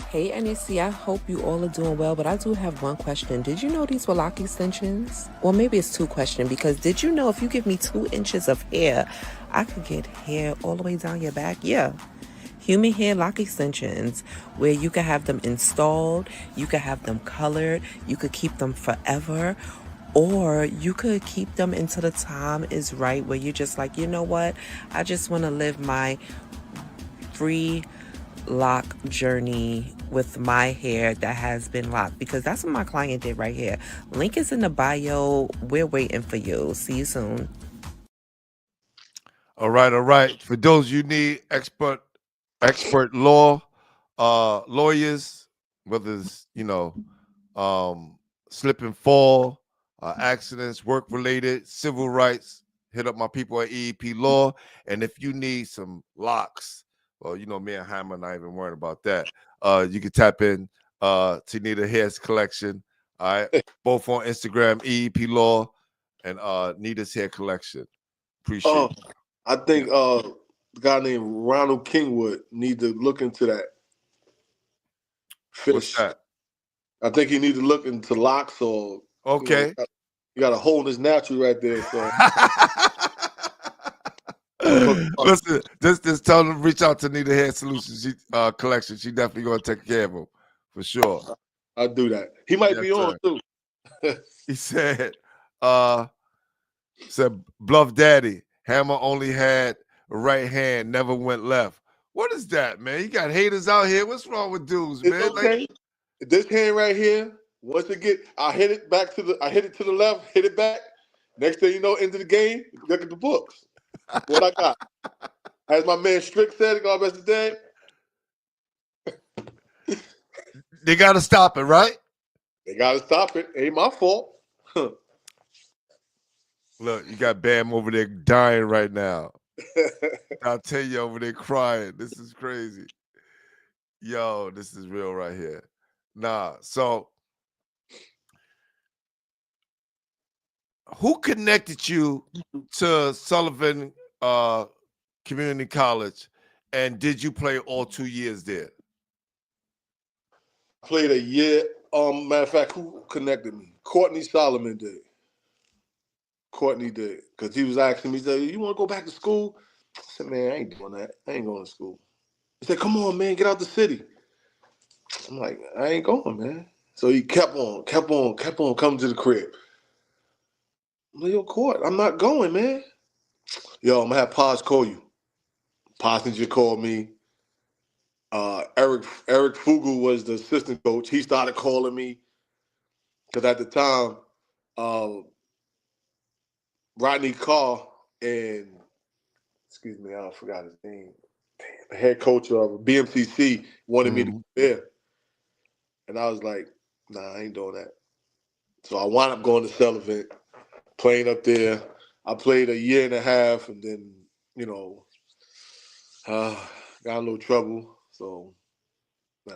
S4: Hey NYC, I hope you all are doing well, but I do have one question. Did you know these were lock extensions? Well, maybe it's two questions, because did you know if you give me 2 inches of hair, I could get hair all the way down your back? Yeah. Human hair lock extensions, where you can have them installed, you can have them colored, you could keep them forever, or you could keep them until the time is right, where you're just like, you know what, I just want to live my free lock journey with my hair that has been locked, because that's what my client did right here. Link is in the bio. We're waiting for you. See you soon.
S1: All right. For those you need expert law, lawyers, whether it's, slip and fall, accidents, work related, civil rights, hit up my people at EEP Law. And if you need some locks, well, me and Hammer not even worried about that. You can tap in to Nita Hair's collection. All right. Both on Instagram, EEP Law, and Nita's Hair Collection. Appreciate it.
S3: I think the guy named Ronald Kingwood need to look into that fish.
S1: What's that?
S3: I think he need to look into locks, or
S1: okay.
S3: You got a hole in his natural right there. So
S1: listen, just tell them to reach out to Nita Hair Solutions collection. She definitely gonna take care of him for sure.
S3: I'll do that. He might be on too.
S1: He said Bluff Daddy, Hammer only had a right hand, never went left. What is that, man? You got haters out here. What's wrong with dudes, man?
S3: It's okay. This hand right here, once it get, I hit it to the left, hit it back. Next thing you know, into the game, look at the books. What I got? As my man Strick said, God bless his dad.
S1: They gotta stop it, right?
S3: They gotta stop it. Ain't my fault.
S1: Look, you got Bam over there dying right now. I'll tell you, over there crying. This is crazy. Yo, this is real right here. Nah, so who connected you to Sullivan Community College, and did you play all 2 years there?
S3: I played a year. Matter of fact, who connected me? Courtney Solomon did. Courtney did, because he was asking me, he said, you want to go back to school? I said, man, I ain't doing that. I ain't going to school. He said, come on, man, get out the city. I'm like, I ain't going, man. So he kept on coming to the crib. I'm like, yo, Court, I'm not going, man. Yo, I'm going to have Paz call you. Passenger called me. Eric Fugu was the assistant coach. He started calling me, because at the time, Rodney Carr and, excuse me, I forgot his name. The head coach of BMCC wanted me to go there. And I was like, nah, I ain't doing that. So I wound up going to Sullivan, playing up there. I played a year and a half, and then, got a little trouble. So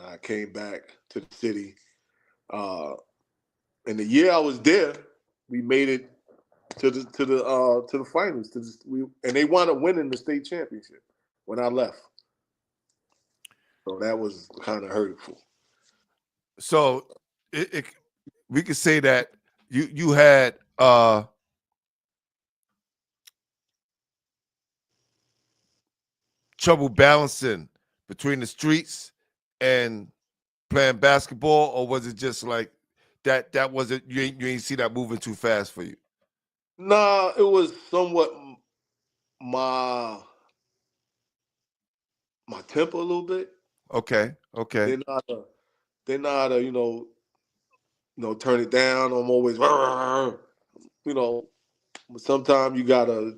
S3: I came back to the city. And the year I was there, we made it to the finals. And they wound up winning the state championship when I left. So that was kind of hurtful.
S1: So we could say that you had trouble balancing between the streets and playing basketball, or was it just like that wasn't, you ain't see that moving too fast for you?
S3: Nah, it was somewhat my temper a little bit.
S1: Okay.
S3: They know how to, turn it down. I'm always, but sometimes you gotta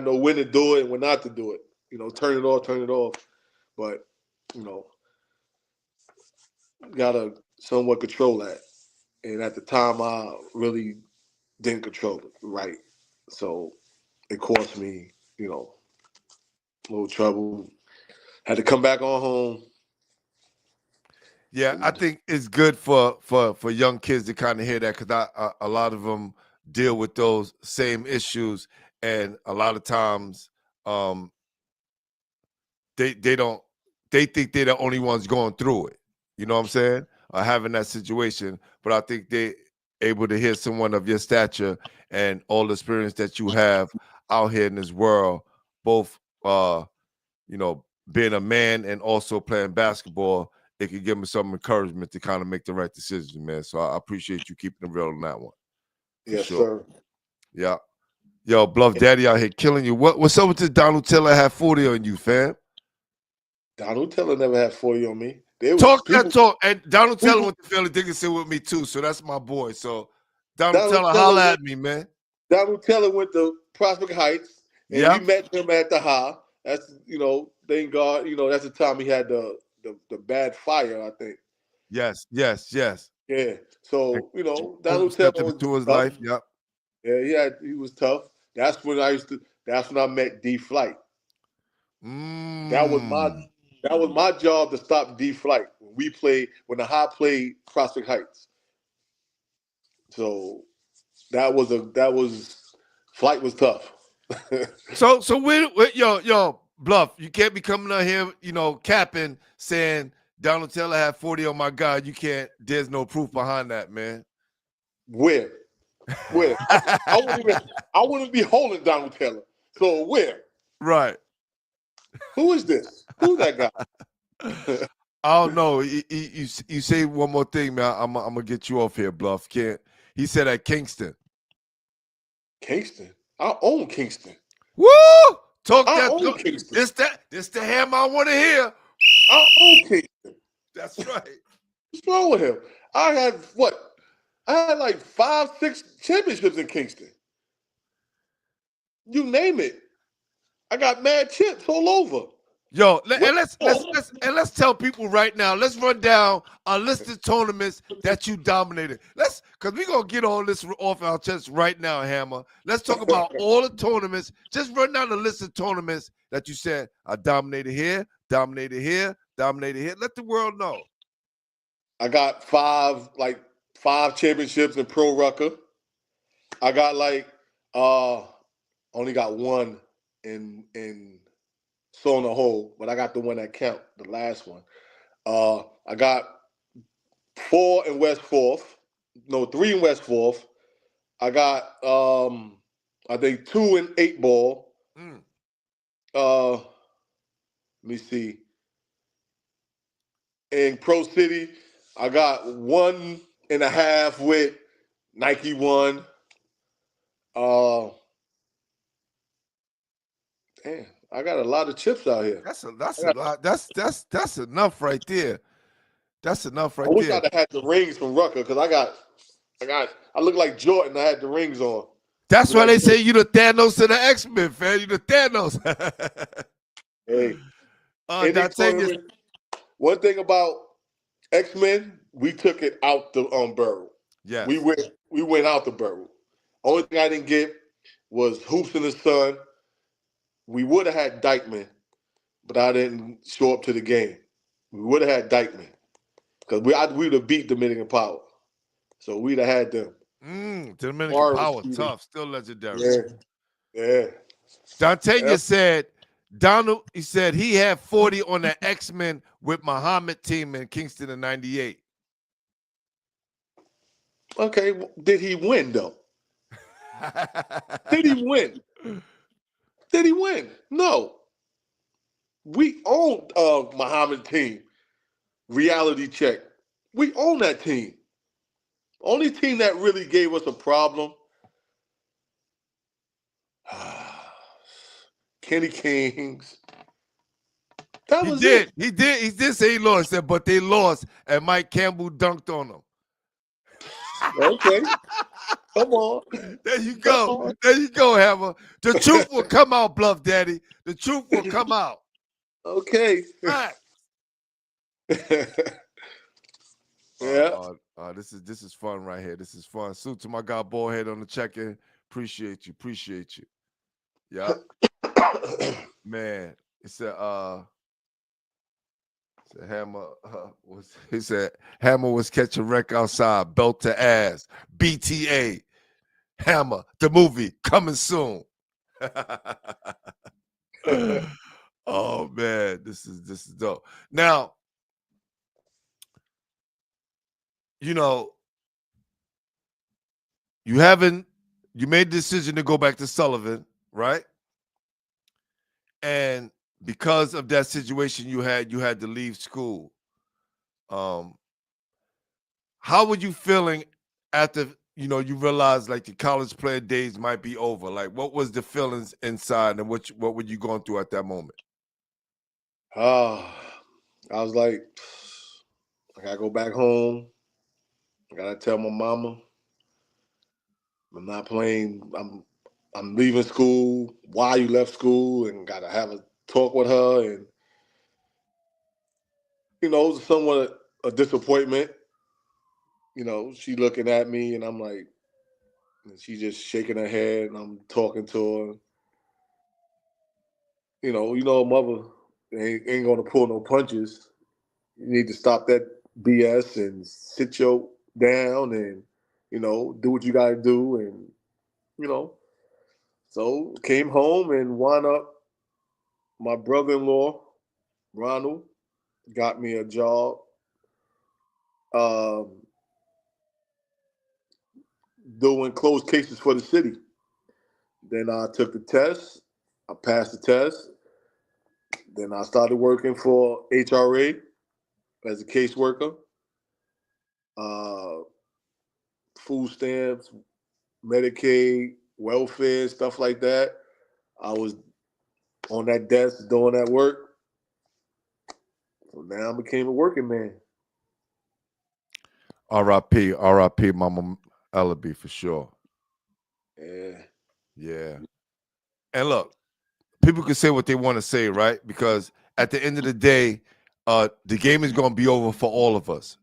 S3: know when to do it and when not to do it. Turn it off. But, gotta somewhat control that. And at the time, I really didn't control it right. So it cost me, a little trouble. Had to come back on home.
S1: Yeah, I think it's good for young kids to kind of hear that, because a lot of them deal with those same issues, and a lot of times they think they're the only ones going through it. You know what I'm saying? Or having that situation. But I think they able to hear someone of your stature and all the experience that you have out here in this world, both being a man and also playing basketball, it could give them some encouragement to kind of make the right decisions, man. So I appreciate you keeping it real on that one.
S3: Yes, sir.
S1: Yeah. Yo, Bluff Daddy out here killing you. What's up with this Donald Taylor had 40 on you, fam?
S3: Donald Taylor never had 40 on me.
S1: Talk that talk. And Donald Taylor went to Philly Dickinson with me too, so that's my boy. So Donald Taylor, holla at me, man.
S3: Donald Taylor went to Prospect Heights, and we met him at the high. That's, thank God, that's the time he had the bad fire, I think.
S1: Yes.
S3: Yeah. So, Donald Taylor was
S1: to his life. Yep.
S3: Yeah, he was tough. That's when I met D Flight. That was my job to stop D Flight when the high played Prospect Heights. So Flight was tough.
S1: So when yo Bluff, you can't be coming out here, capping, saying Donald Taylor had 40 on my guy. You can't. There's no proof behind that, man.
S3: Where? I wouldn't be holding Donald Taylor. So where?
S1: Right.
S3: Who is this? Who's that guy?
S1: I don't know. You say one more thing, man. I'm gonna get you off here, Bluff. He said at Kingston.
S3: Kingston? I own Kingston.
S1: Woo! Talk
S3: I
S1: that.
S3: own Kingston.
S1: This the ham I want to hear.
S3: I own Kingston.
S1: That's right.
S3: What's wrong with him? I had like 5-6 championships in Kingston. You name it. I got mad chips all over.
S1: Yo, let's tell people right now. Let's run down a list of tournaments that you dominated. Because we're gonna get all this off our chest right now, Hammer. Let's talk about all the tournaments. Just run down the list of tournaments that you said I dominated here, dominated here, dominated here. Let the world know.
S3: I got five championships in Pro Rucker. I got only got one in Sona Hole, but I got the one that count, the last one. I got 4 in West 4th. No, 3 in West 4th. I got I think 2 in 8 ball. Let me see. In Pro City, I got 1.5 with Nike 1. Damn, I got a lot of chips out here.
S1: That's a lot. That's enough right there. That's enough right
S3: there. I wish
S1: there.
S3: I'd have had the rings from Rucker, because I look like Jordan. I had the rings on.
S1: That's why they say you the Thanos of the X-Men, fan. You the Thanos.
S3: Hey. One thing about X-Men, we took it out the barrel.
S1: Yeah.
S3: We went out the barrel. Only thing I didn't get was Hoops in the Sun. We would have had Dykeman, but I didn't show up to the game. We would have had Dykeman, because we would have beat Dominican Power. So we'd have had them.
S1: Dominican Power, tough, still legendary.
S3: Yeah.
S1: Dante said, Donald, he said he had 40 on the X-Men with Muhammad team in Kingston in 98.
S3: Okay, did he win, though? Did he win? Did he win? No. We own Muhammad team. Reality check. We own that team. Only team that really gave us a problem, Kenny Kings.
S1: He did say he lost, but they lost, and Mike Campbell dunked on them.
S3: Okay. Come on.
S1: There you
S3: Come
S1: go.
S3: on.
S1: There you go, Hammer. The truth will come out, Bluff Daddy. The truth will come out.
S3: Okay.
S1: Fact.
S3: Yeah.
S1: This is fun right here. This is fun. Salute to my guy Ballhead on the check-in. Appreciate you. Appreciate you. Yeah. Man. Hammer Hammer was catching wreck outside, belt to ass. BTA. Hammer, the movie coming soon. Oh man, this is dope. Now, you know, you made the decision to go back to Sullivan, right? And because of that situation you had to leave school. How were you feeling after you realized like the college player days might be over? Like, what was the feelings inside, and what were you going through at that moment?
S3: I was like, I gotta go back home. I gotta tell my mama I'm not playing. I'm leaving school. Why you left school? And gotta have a talk with her. And it was somewhat a disappointment. She looking at me, and I'm like, and she just shaking her head, and I'm talking to her. A mother ain't gonna pull no punches. You need to stop that BS and sit your down and do what you gotta do. And so came home and wound up. My brother-in-law Ronald got me a job um, doing closed cases for the city. Then I took the test. I passed the test. Then I started working for HRA as a caseworker. Uh, food stamps, Medicaid, welfare, stuff like that. I was on that desk doing that work. So now I became a working man.
S1: R.I.P. R.I.P. Mama Elleby for sure. Yeah. And look, people can say what they want to say, right? Because at the end of the day, the game is going to be over for all of us.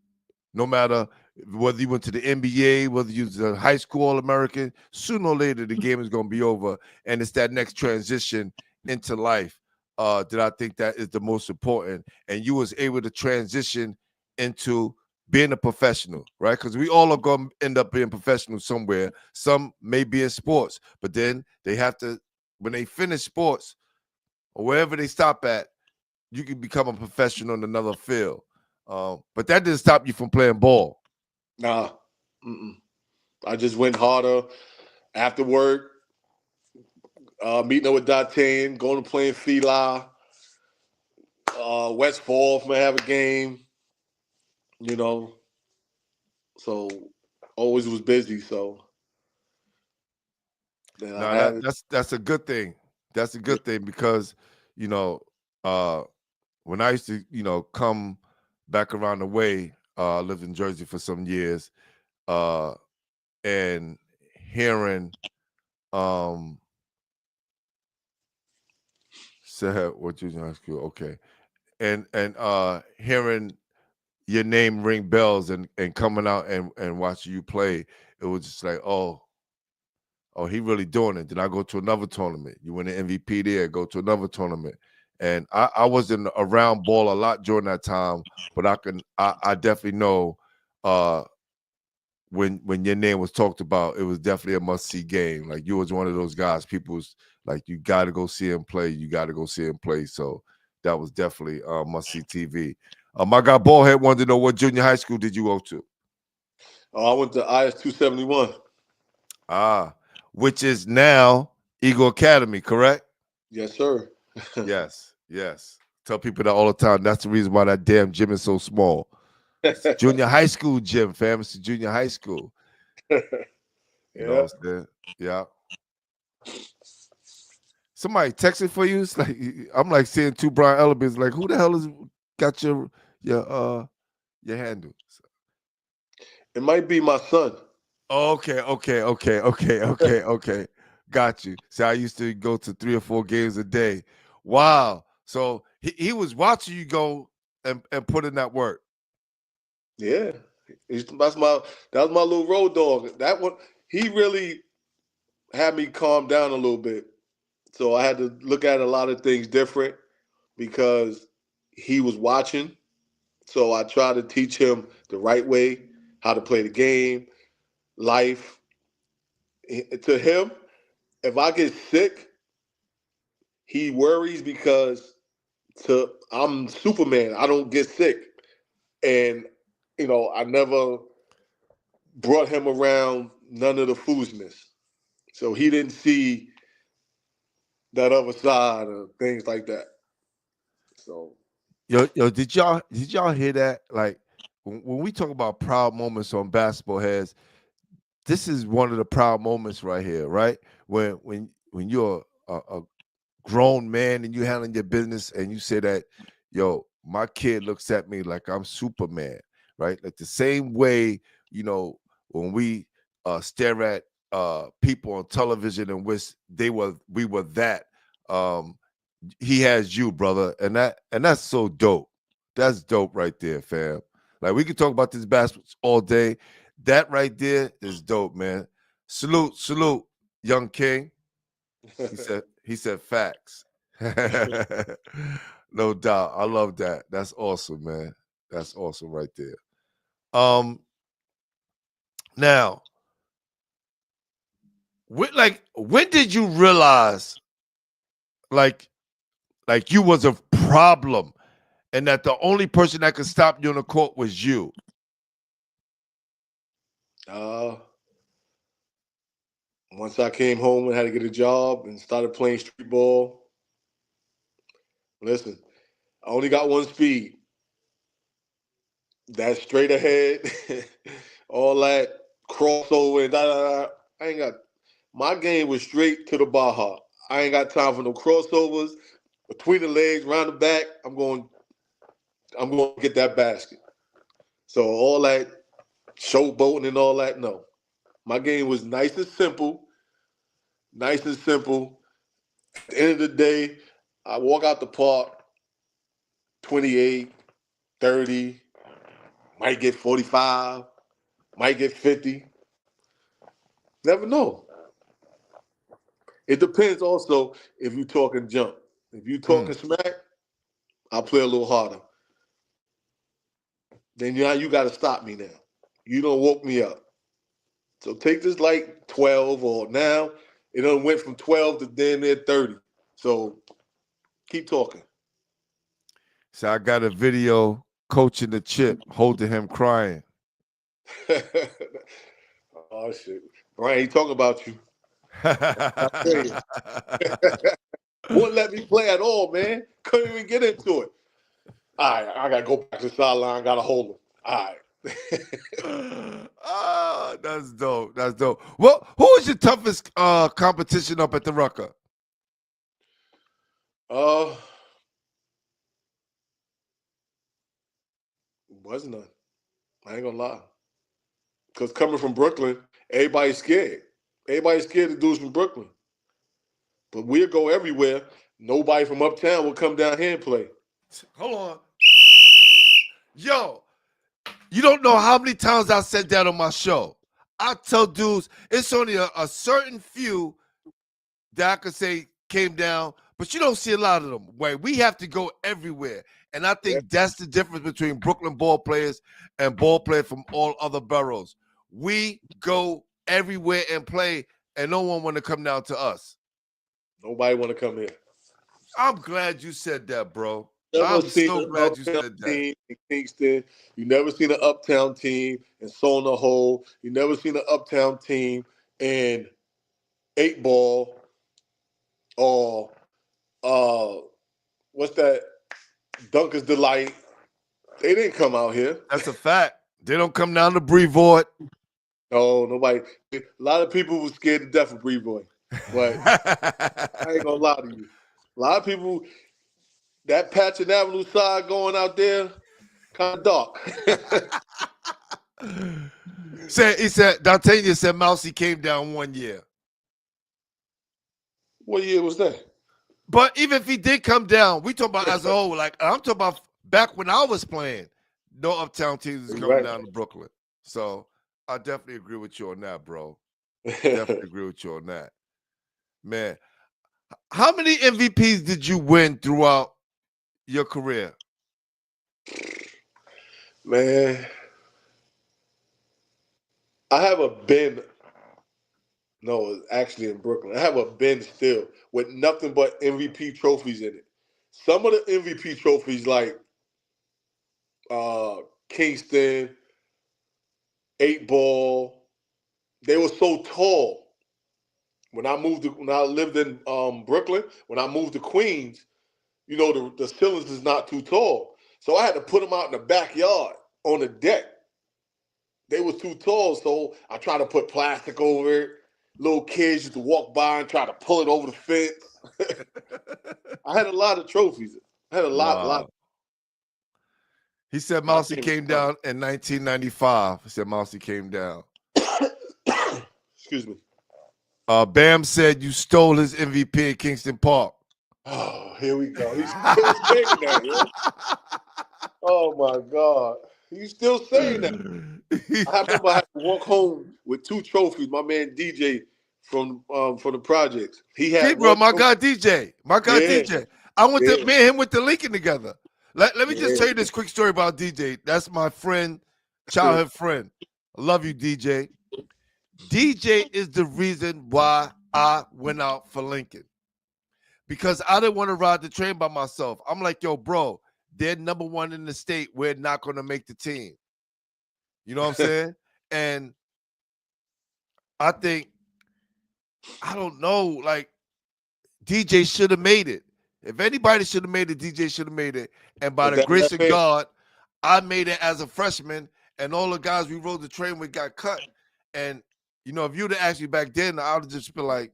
S1: No matter whether you went to the NBA, whether you was a high school All-American, sooner or later the game is going to be over, and it's that next transition into life that I think that is the most important. And you was able to transition into being a professional, right? Because we all are going to end up being professional somewhere. Some may be in sports, but then they have to, when they finish sports or wherever they stop at, you can become a professional in another field. But that didn't stop you from playing ball.
S3: Nah. I just went harder after work, meeting up with D'Artagnan, going to playing Fila, West Fall may have a game, so always was busy. So
S1: No, that's a good thing. That's a good thing because when I used to come back around the way, I lived in Jersey for some years, and hearing said what junior high school, okay, and hearing your name ring bells and coming out and watching you play, it was just like, oh, he really doing it. Then I go to another tournament. You win the MVP there, go to another tournament. And I wasn't around ball a lot during that time, but I definitely know when your name was talked about, it was definitely a must-see game. Like, you was one of those guys, people was like, you got to go see him play. You got to go see him play. So that was definitely must-see TV. My guy Ballhead wanted to know, what junior high school did you go to?
S3: I went to IS 271.
S1: Which is now Eagle Academy, correct?
S3: Yes, sir.
S1: Yes. Tell people that all the time. That's the reason why that damn gym is so small. It's junior high school gym, fam. It's a junior high school. You know what I'm saying? Yeah. Somebody texting for you. It's like, I'm like seeing two Brian Ellebys. Like, who the hell is got your handle?
S3: It might be my son.
S1: Okay. Got you. See, I used to go to 3 or 4 games a day. Wow. So he was watching you go and put in that work.
S3: Yeah, that was my little road dog. That one, he really had me calm down a little bit. So I had to look at a lot of things different because he was watching. So I tried to teach him the right way, how to play the game, life. To him, if I get sick, he worries because I'm Superman. I don't get sick. And I never brought him around none of the foolishness. So he didn't see that other side of things like that. So
S1: Yo, did y'all hear that? Like when we talk about proud moments on basketball heads, this is one of the proud moments right here, right? When you're a grown man and you handling your business and you say that, yo, my kid looks at me like I'm Superman, right? Like the same way, when we stare at people on television and wish we were that. Um, he has you, brother, and that's so dope. That's dope right there, fam. Like we could talk about this basketball all day. That right there is dope, man. Salute, young king. He said facts. No doubt. I love that. That's awesome, man. That's awesome right there. Now, when did you realize like you was a problem and that the only person that could stop you on the court was you?
S3: uh, once I came home and had to get a job and started playing street ball, listen, I only got one speed. That straight ahead, all that crossover and da da da. I ain't got my game was straight to the Baja. I ain't got time for no crossovers between the legs, round the back. I'm going to get that basket. So all that showboating and all that, no. My game was nice and simple. Nice and simple. At the end of the day, I walk out the park 28, 30, might get 45, might get 50. Never know. It depends also if you're talking jump. If you're talking smack, I'll play a little harder. Then you got to stop me now. You don't woke me up. So take this like 12 or now it done went from 12 to damn near 30. So keep talking.
S1: So I got a video coaching the chip, holding him crying.
S3: Oh shit. Brian, he talking about you. I tell you. Wouldn't let me play at all, man. Couldn't even get into it. All right, I gotta go back to the sideline, gotta hold him. All right.
S1: That's dope. That's dope. Well, who was your toughest competition up at the Rucker?
S3: Wasn't none. I ain't gonna lie. Because coming from Brooklyn, everybody's scared. Everybody's scared of dudes from Brooklyn. But we'll go everywhere. Nobody from Uptown will come down here and play.
S1: Hold on. Yo, you don't know how many times I said that on my show. I tell dudes it's only a certain few that I could say came down, but you don't see a lot of them. Where we have to go everywhere. And I think that's the difference between Brooklyn ball players and ball players from all other boroughs. We go everywhere and play, and no one want to come down to us.
S3: Nobody want to come here.
S1: I'm glad you said that, bro.
S3: Never
S1: I'm
S3: seen
S1: so
S3: an
S1: glad you
S3: Uptown
S1: said that.
S3: team in Kingston. You never seen an Uptown team in Solna Hole. You never seen an Uptown team in 8 Ball or what's that? Dunker's Delight. They didn't come out here.
S1: That's a fact. They don't come down to Brevoort.
S3: No, nobody. A lot of people were scared to death of Brevoort. But I ain't gonna lie to you. A lot of people, that Patchen Avenue side going out there, kind of dark.
S1: He said, D'Artagnan said Mousy came down 1 year.
S3: What year was that?
S1: But even if he did come down, we talk about as a whole. Like I'm talking about back when I was playing, no Uptown teams was coming down to Brooklyn. So I definitely agree with you on that, bro. Definitely agree with you on that. Man, how many MVPs did you win throughout your career?
S3: Man, I have a bin. No, it's actually in Brooklyn. I have a bin still with nothing but MVP trophies in it. Some of the MVP trophies, like Kingston, 8 Ball, they were so tall. When I lived in Brooklyn, when I moved to Queens, you know, the ceilings is not too tall. So I had to put them out in the backyard on the deck. They was too tall, so I tried to put plastic over it. Little kids used to walk by and try to pull it over the fence. I had a lot of trophies. I had a lot.
S1: He said Mousy came down in 1995. He said Mousy came down.
S3: Excuse me.
S1: Bam said you stole his MVP at Kingston Park.
S3: Oh, here we go. He's still saying that, yo. Oh my God. He's still saying that. I remember I had to walk home with 2 trophies. My man DJ from the projects. He had
S1: my guy DJ. DJ. I went to me and him went to Lincoln together. Let me just tell you this quick story about DJ. That's my friend, childhood friend. I love you, DJ. DJ is the reason why I went out for Lincoln. Because I didn't want to ride the train by myself. I'm like, yo, bro, they're number 1 in the state. We're not going to make the team. You know what I'm saying? And I think, I don't know, like, DJ should have made it. If anybody should have made it, DJ should have made it. And by the grace of God, I made it as a freshman, and all the guys we rode the train with got cut. And, you know, if you'd have asked me back then, I would have just been like,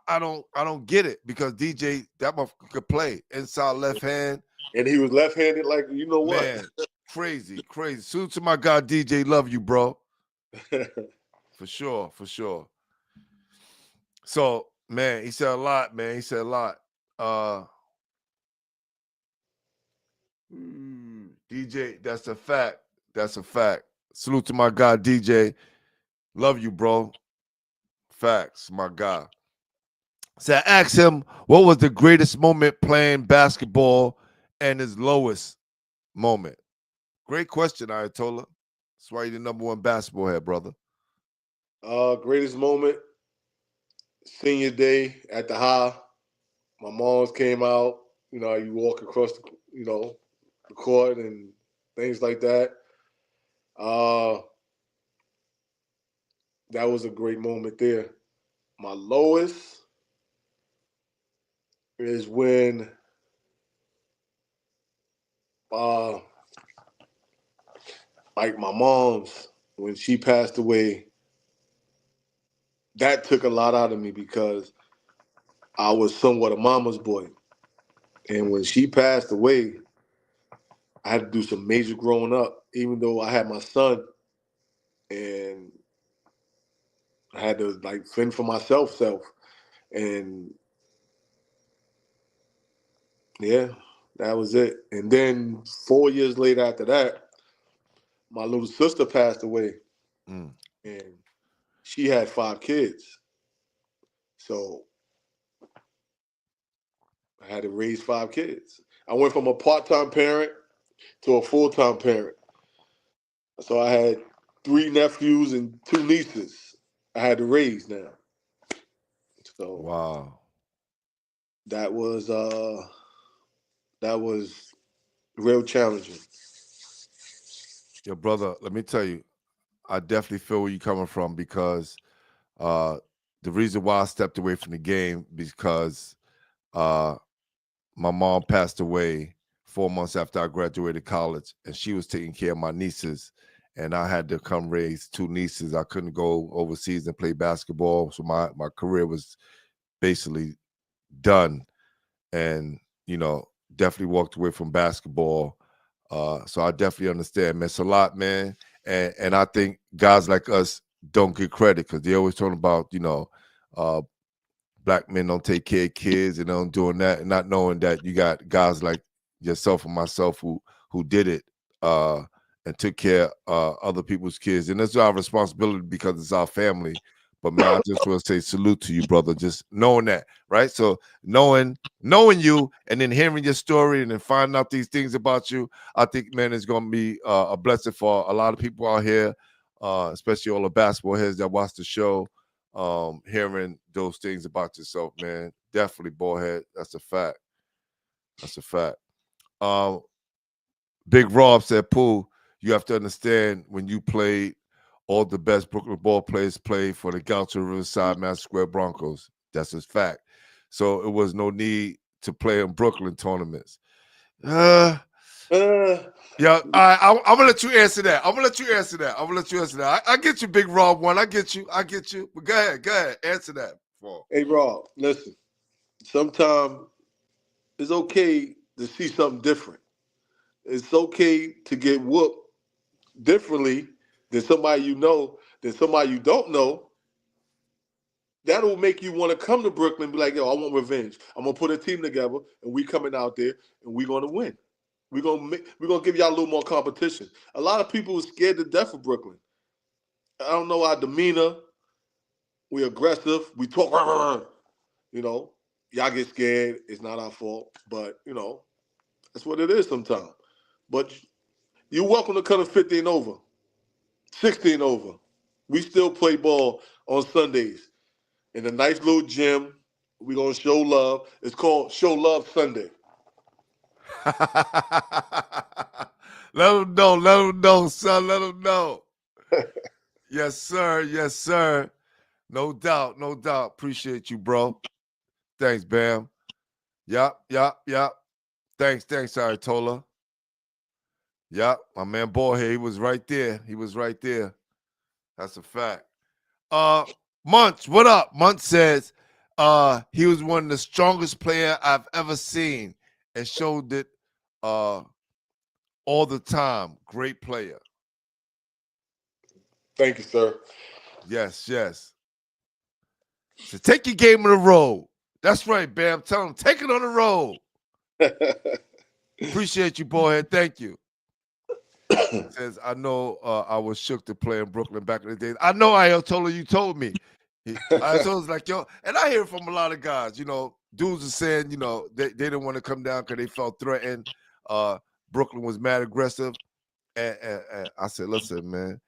S1: I don't get it, because DJ, that motherfucker could play inside left hand.
S3: And he was left-handed, like, you know what?
S1: Man, crazy. Salute to my guy, DJ. Love you, bro. For sure. So, man, he said a lot, man. He said a lot. DJ, that's a fact. Salute to my guy, DJ. Love you, bro. Facts, my guy. So I asked him, what was the greatest moment playing basketball and his lowest moment? Great question, Ayatollah. That's why you're the number 1 basketball head, brother.
S3: Greatest moment, senior day at the high. My moms came out. You know, you walk across the court and things like that. That was a great moment there. My lowest is when like my mom's, when she passed away, that took a lot out of me, because I was somewhat a mama's boy. And when she passed away, I had to do some major growing up, even though I had my son, and I had to like fend for myself. And yeah, that was it. And then 4 years later after that, my little sister passed away. And she had 5 kids. So I had to raise 5 kids. I went from a part-time parent to a full-time parent. So I had 3 nephews and 2 nieces I had to raise now. So
S1: wow.
S3: That was real challenging.
S1: Yo, brother, let me tell you, I definitely feel where you're coming from, because the reason why I stepped away from the game, because my mom passed away 4 months after I graduated college, and she was taking care of my nieces, and I had to come raise 2 nieces. I couldn't go overseas and play basketball, so my career was basically done. And, you know, definitely walked away from basketball. So I definitely understand, man. It's a lot, man. And I think guys like us don't get credit because they always talking about, black men don't take care of kids and don't doing that, and not knowing that you got guys like yourself and myself who did it and took care of other people's kids. And it's our responsibility because it's our family. But man, I just want to say salute to you, brother. Just knowing that, right? So knowing you and then hearing your story and then finding out these things about you, I think, man, it's going to be a blessing for a lot of people out here, especially all the basketball heads that watch the show. Hearing those things about yourself, man. Definitely, ballhead. That's a fact. That's a fact. Big Rob said, Pooh, you have to understand when you played, all the best Brooklyn ball players played for the Gaucho Riverside Madison Square Broncos. That's a fact. So it was no need to play in Brooklyn tournaments. Yeah, all right, I'm gonna let you answer that. I get you, Big Rob one. I get you. But go ahead, answer that.
S3: Hey, Rob, listen. Sometimes it's okay to see something different. It's okay to get whooped differently than somebody you know, than somebody you don't know. That'll make you want to come to Brooklyn and be like, yo, I want revenge. I'm gonna put a team together and we coming out there and we gonna win. We're gonna give y'all a little more competition. A lot of people are scared to death of Brooklyn. I don't know our demeanor. We're aggressive. We talk, y'all get scared. It's not our fault, but that's what it is sometimes. But you're welcome to come to 15 over, 16 over. We still play ball on Sundays in a nice little gym. We're gonna show love. It's called Show Love Sunday.
S1: Let them know, son. Let them know. Yes, sir. No doubt. Appreciate you, bro. Thanks, Bam. Yup. Thanks, Ayatollah. Yup, my man Ballhead, he was right there. That's a fact. Munch, what up? Munch says he was one of the strongest player I've ever seen and showed it all the time. Great player.
S3: Thank you, sir.
S1: Yes. So take your game on the road. That's right, Bam. Tell him, take it on the road. Appreciate you, Ballhead. Thank you. Says, I know I was shook to play in Brooklyn back in the day. I know Ayatollah, you told me. Ayatollah's like, yo, and I hear from a lot of guys, dudes are saying, they didn't want to come down because they felt threatened. Brooklyn was mad aggressive. And I said, listen, man,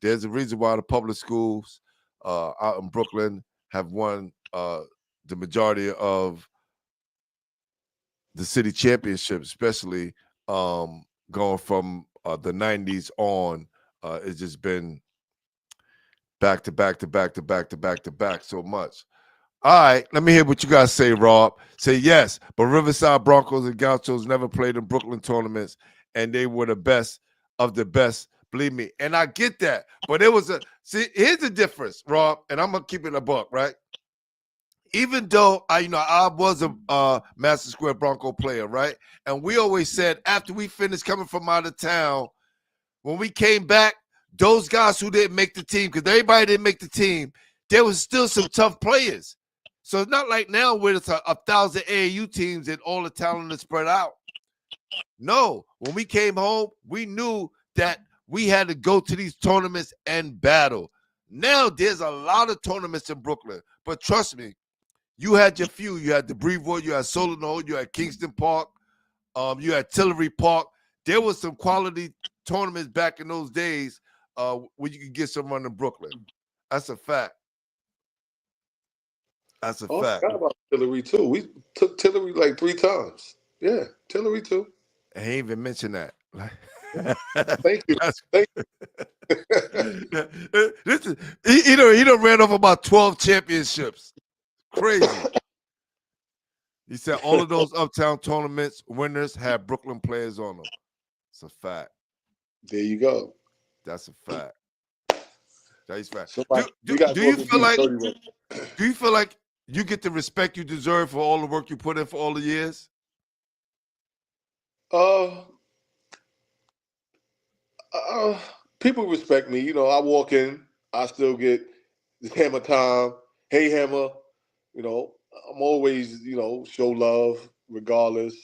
S1: there's a reason why the public schools out in Brooklyn have won the majority of the city championship, especially going from the 90s on. It's just been back to back so much. All right, let me hear what you guys say, Rob. Say yes, but Riverside Broncos and Gauchos never played in Brooklyn tournaments, and they were the best of the best. Believe me, and I get that. But it was here's the difference, Rob, and I'm gonna keep it a buck, right? Even though I was a Madison Square Bronco player, right? And we always said after we finished coming from out of town, when we came back, those guys who didn't make the team, because everybody didn't make the team, there was still some tough players. So it's not like now where it's 1,000 AAU teams and all the talent is spread out. No, when we came home, we knew that we had to go to these tournaments and battle. Now there's a lot of tournaments in Brooklyn, but trust me, you had your few. You had the Brevoort, you had Sullivan, you had Kingston Park, you had Tillery Park. There was some quality tournaments back in those days where you could get some run in Brooklyn. That's a fact. That's a fact.
S3: I forgot about Tillery too. We took Tillery like 3 times. Yeah, Tillery too.
S1: I ain't even mentioned that.
S3: Thank you. Thank you.
S1: He done ran off about 12 championships. Crazy. He said all of those Uptown tournaments winners had Brooklyn players on them. It's a fact.
S3: There you go.
S1: That's a fact. That's a fact.
S3: Somebody,
S1: Do you feel like you get the respect you deserve for all the work you put in for all the years?
S3: people respect me. You know, I walk in, I still get this hammer time. Hey, hammer. You know, I'm always, you know, show love regardless.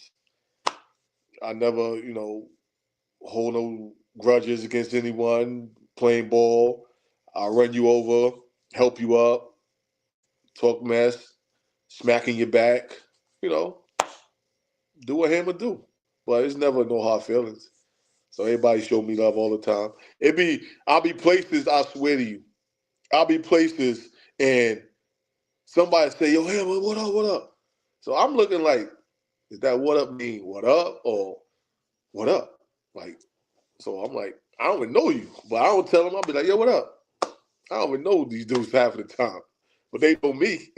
S3: I never, you know, hold no grudges against anyone. Playing ball, I'll run you over, help you up, talk mess, smacking your back. You know, do what hammer do. But it's never no hard feelings. So everybody show me love all the time. I'll be places, I swear to you. I'll be places and somebody say, yo, Hammer, what up, what up? So I'm looking like, is that what up mean what up or what up? Like, so I'm like, I don't even know you, but I don't tell them. I'll be like, yo, what up? I don't even know these dudes half of the time, but they know me.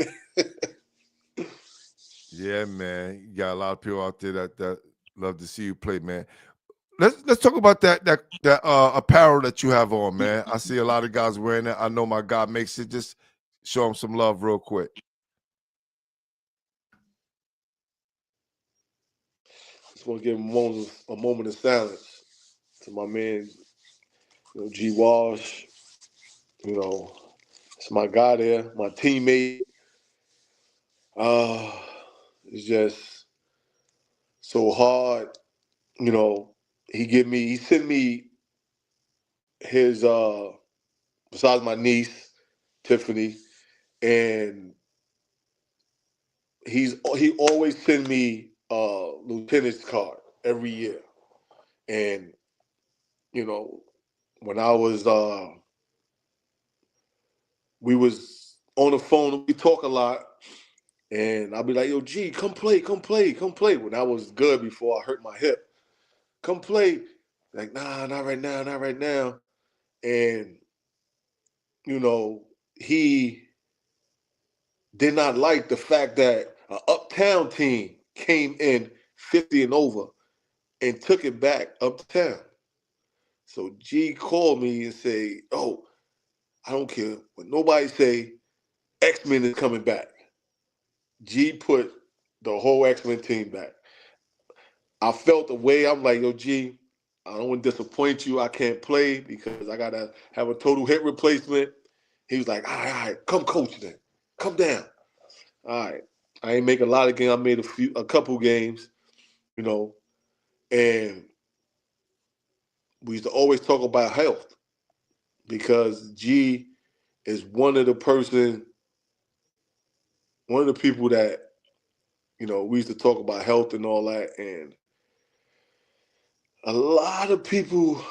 S1: Yeah, man. You got a lot of people out there that love to see you play, man. Let's talk about that apparel that you have on, man. I see a lot of guys wearing it. I know my guy makes it. Just show him some love real quick.
S3: Just want to give a moment of silence to my man, you know, G. Walsh. You know, it's my guy there, my teammate. It's just so hard. You know, he sent me his besides my niece, Tiffany, and he always send me a lieutenant's card every year. And, you know, when I was we was on the phone, we talk a lot, and I'll be like, yo, G, come play, come play, come play. When I was good before I hurt my hip. Come play. Like, nah, not right now, not right now. And, you know, he did not like the fact that an Uptown team came in 50 and over and took it back uptown. So G called me and say, oh, I don't care what nobody say, X-Men is coming back. G put the whole X-Men team back. I felt the way. I'm like, yo, G, I don't want to disappoint you. I can't play because I got to have a total hip replacement. He was like, all right, come coach then. Come down. All right. I ain't make a lot of games. I made a couple games, you know, and we used to always talk about health because G is one of the people that, you know, we used to talk about health and all that. And a lot of people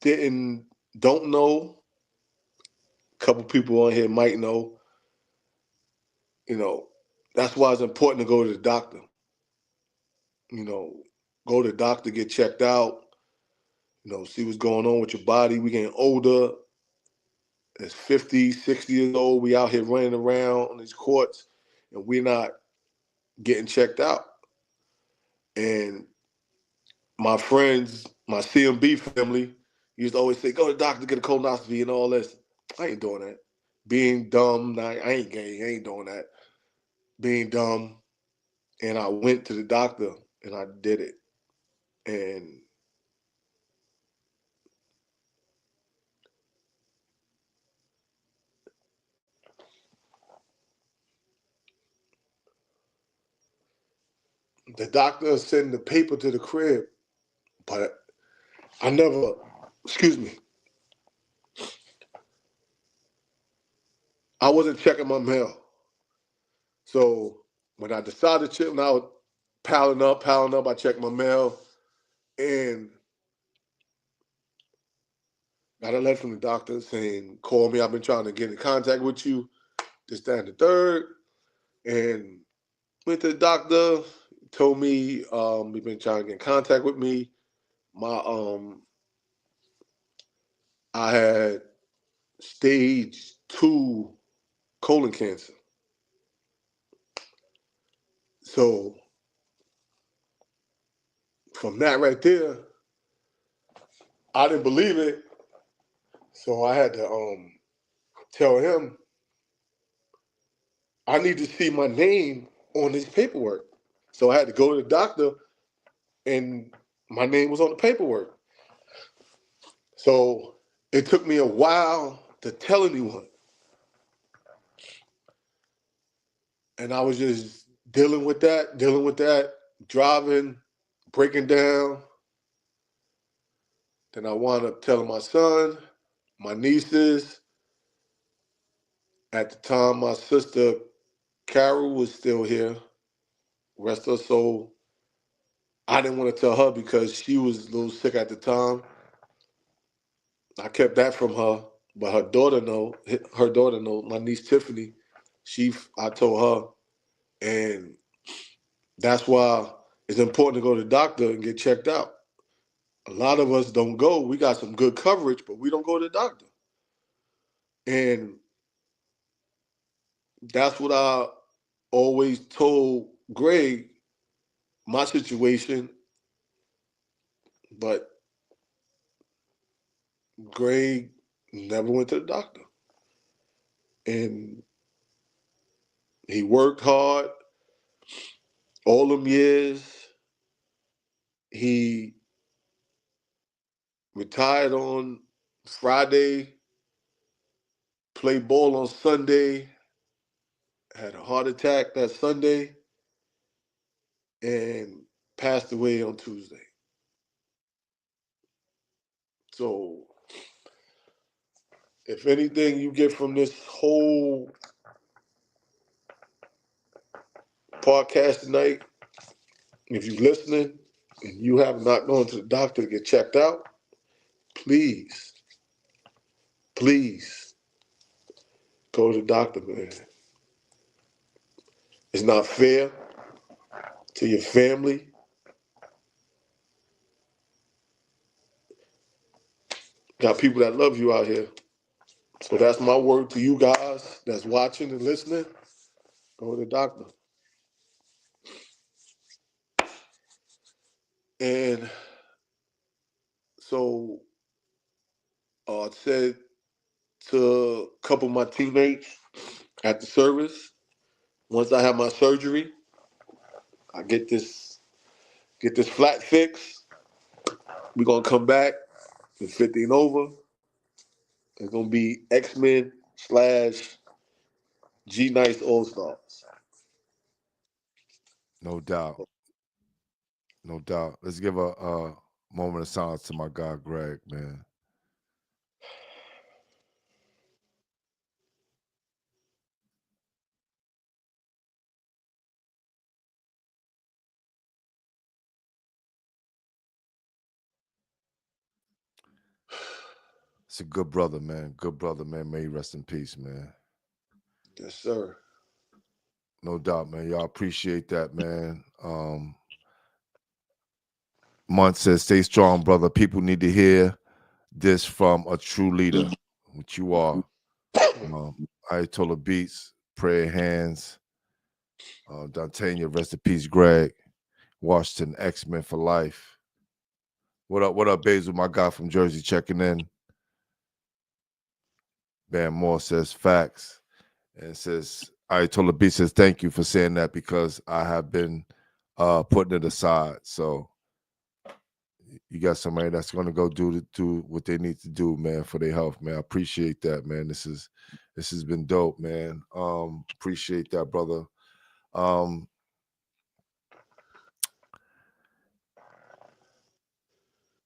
S3: don't know. A couple people on here might know. You know, that's why it's important to go to the doctor. You know, go to the doctor, get checked out, you know, see what's going on with your body. We getting older. It's 50, 60 years old. We out here running around on these courts and we're not getting checked out. And my friends, my CMB family, used to always say, go to the doctor, get a colonoscopy and all this. I ain't doing that. Being dumb, I ain't gay, I ain't doing that. Being dumb. And I went to the doctor and I did it. And the doctor sent the paper to the crib, but I never, excuse me, I wasn't checking my mail. So when I decided to, when I was piling up, I checked my mail and got a letter from the doctor saying, call me, I've been trying to get in contact with you, this, that, and the third. And went to the doctor, told me we've been trying to get in contact with me. I had stage 2 colon cancer. So from that right there, I didn't believe it. So I had to tell him I need to see my name on this paperwork. So I had to go to the doctor and my name was on the paperwork. So it took me a while to tell anyone. And I was just dealing with that, driving, breaking down. Then I wound up telling my son, my nieces. At the time, my sister Carol was still here. Rest her soul. I didn't want to tell her because she was a little sick at the time. I kept that from her, but her daughter know. Her daughter know. My niece Tiffany, I told her, and that's why it's important to go to the doctor and get checked out. A lot of us don't go. We got some good coverage, but we don't go to the doctor, and that's what I always told Greg my situation, but Greg never went to the doctor, and he worked hard all them years. He retired on Friday, played ball on Sunday, had a heart attack that Sunday, and passed away on Tuesday. So, if anything you get from this whole podcast tonight, if you're listening and you have not gone to the doctor to get checked out, please, please go to the doctor, man. It's not fair to your family. Got people that love you out here. So that's my word to you guys that's watching and listening. Go to the doctor. And so I said to a couple of my teammates at the service, once I have my surgery, I get this flat fix. We're gonna come back with 15 over. It's gonna be X-Men / G Nice All Stars.
S1: No doubt. No doubt. Let's give a moment of silence to my guy, Greg, man. It's a good brother, man. Good brother, man. May he rest in peace, man.
S3: Yes, sir.
S1: No doubt, man. Y'all appreciate that, man. Munt says, stay strong, brother. People need to hear this from a true leader, which you are. Ayatollah Beats, Prayer Hands, Dantania, rest in peace, Greg, Washington, X-Men for life. What up, Basil, my guy from Jersey checking in. Van Moore says facts. And says, Ayatollah Beats says, thank you for saying that because I have been putting it aside. So you got somebody that's going to go do what they need to do, man, for their health, man. I appreciate that, man. This has been dope, man. Appreciate that, brother.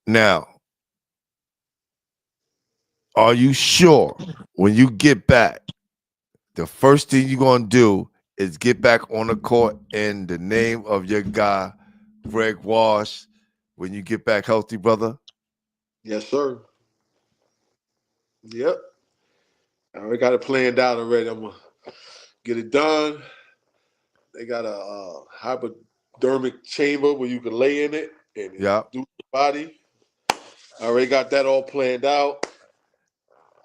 S1: Now, are you sure when you get back, the first thing you're going to do is get back on the court in the name of your guy, Greg Walsh, when you get back healthy, brother?
S3: Yes, sir. Yep. I already got it planned out already. I'm gonna get it done. They got a hypodermic chamber where you can lay in it and
S1: Yeah.
S3: do your body. I already got that all planned out.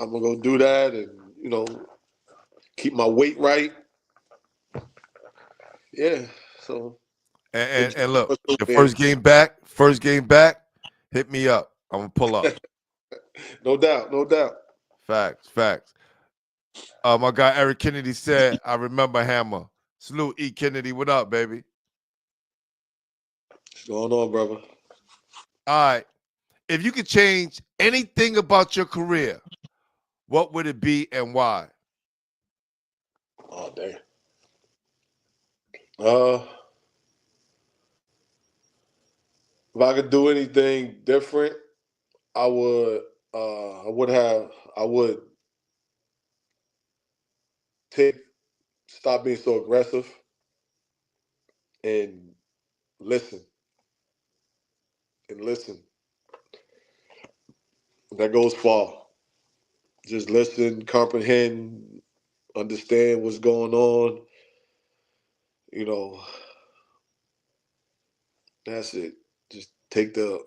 S3: I'm gonna go do that and keep my weight right. Yeah. So
S1: And look, the first game back, hit me up. I'm gonna pull up.
S3: No doubt, no doubt.
S1: Facts. My guy Eric Kennedy said, I remember Hammer. Salute E. Kennedy. What up, baby?
S3: What's going on, brother?
S1: All right. If you could change anything about your career, what would it be and why?
S3: Oh damn. If I could do anything different, I would. I would stop being so aggressive and listen and listen. That goes far. Just listen, comprehend, understand what's going on. You know, that's it. Just take the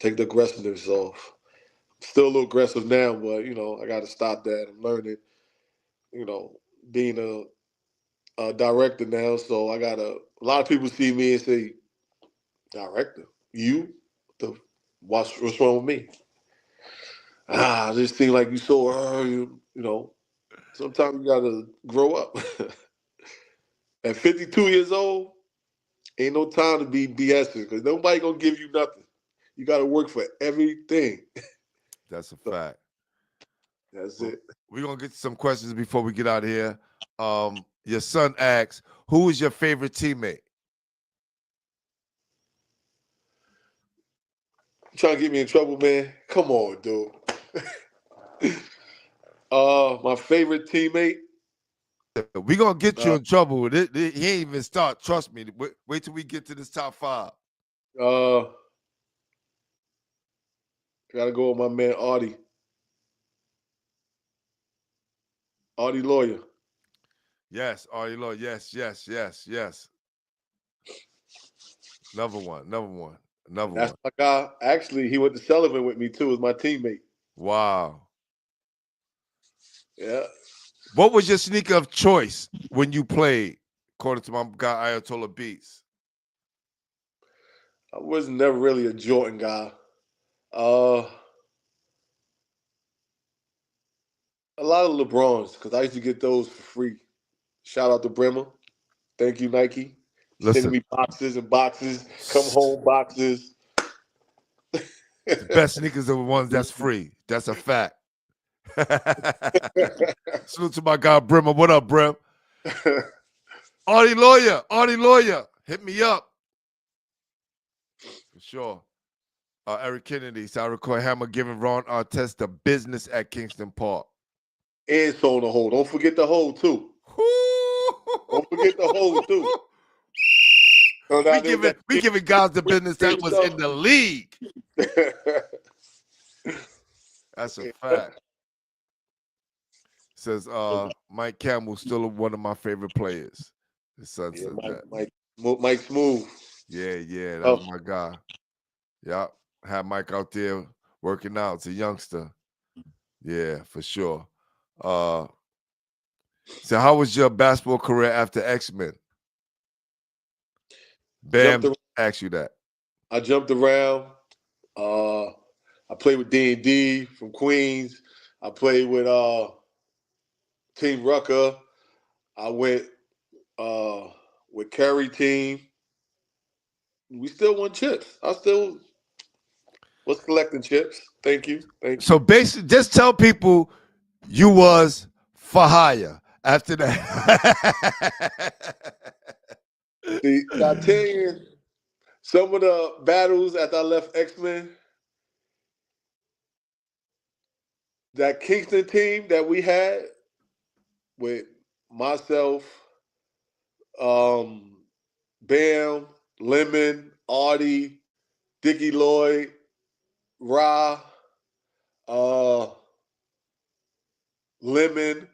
S3: aggressiveness off. Still a little aggressive now, but I got to stop that. I'm learning. Being a director now, so I got a lot of people see me and say, "Director, you? The what's wrong with me?" I just seem like you so Sometimes you gotta grow up. At 52 years old, ain't no time to be BSing because nobody gonna give you nothing. You gotta work for everything.
S1: That's a fact.
S3: That's it.
S1: We're gonna get to some questions before we get out of here. Your son asks, who is your favorite teammate?
S3: You trying to get me in trouble, man? Come on, dude. My favorite teammate.
S1: We're gonna get you in trouble with it. He ain't even start. Trust me. Wait till we get to this top 5.
S3: Gotta go with my man Artie. Artie Lawyer.
S1: Yes, Artie Lawyer. Yes. Another one.
S3: That's my guy. Actually, he went to Sullivan with me too, as my teammate.
S1: Wow.
S3: Yeah.
S1: What was your sneaker of choice when you played, according to my guy Ayatollah Beats?
S3: I was never really a Jordan guy. A lot of LeBrons, because I used to get those for free. Shout out to Bremer. Thank you, Nike. Sending me boxes and boxes. Come home boxes.
S1: The best sneakers are the ones that's free. That's a fact. Salute to my guy Brimmer. What up, Brim? Artie Lawyer. Hit me up. For sure. Eric Kennedy, Sarah Coy Hammer giving Ron Artest the business at Kingston Park.
S3: And Soul the Hole. Don't forget the hole, too. Don't forget the hole, too. So
S1: we giving guys the business that was in the league. That's a fact. Says Mike Campbell still one of my favorite players. His son said that.
S3: Mike Smooth.
S1: Yeah, that was my guy. Yep. Had Mike out there working out. It's a youngster. Yeah, for sure. So how was your basketball career after X-Men? Bam, asked you that.
S3: I jumped around. I played with D&D from Queens. I played with Team Rucker. I went with Kerry team. We still won chips. I still was collecting chips. Thank you.
S1: So basically, just tell people you was for hire after that.
S3: See, I tell you, some of the battles after I left X-Men, that Kingston team that we had with myself, Bam, Lemon, Artie, Dickie Lloyd, Ra, Lemon,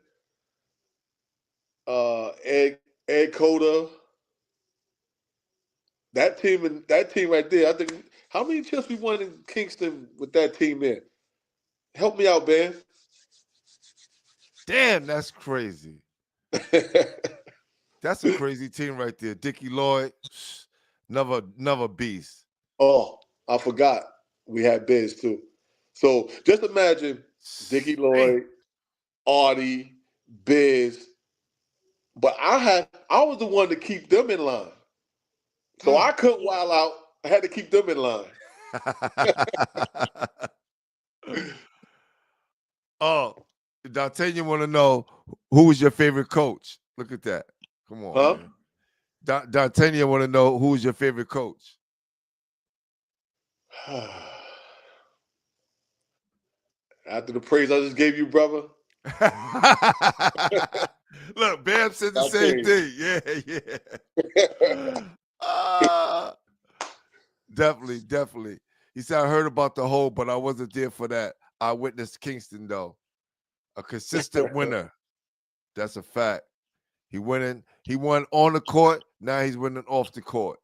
S3: Ed Coda. That team right there, I think, how many chips we won in Kingston with that team there? Help me out, Ben.
S1: Damn, that's crazy. That's a crazy team right there. Dickie Lloyd, another beast.
S3: Oh, I forgot. We had Biz too. So just imagine Dickie Lloyd, Artie, Biz. But I was the one to keep them in line. So I couldn't wild out. I had to keep them in line.
S1: Oh, D'Artagnan want to know who was your favorite coach. Look at that. Come on,
S3: Huh?
S1: man. D'Artagnan want to know who was your favorite coach.
S3: After the praise I just gave you, brother.
S1: Look, Bam said the
S3: I'll
S1: same
S3: tell
S1: thing. Yeah. Definitely. He said, I heard about the whole, but I wasn't there for that. I witnessed Kingston, though. A consistent winner. That's a fact. He won on the court. Now he's winning off the court.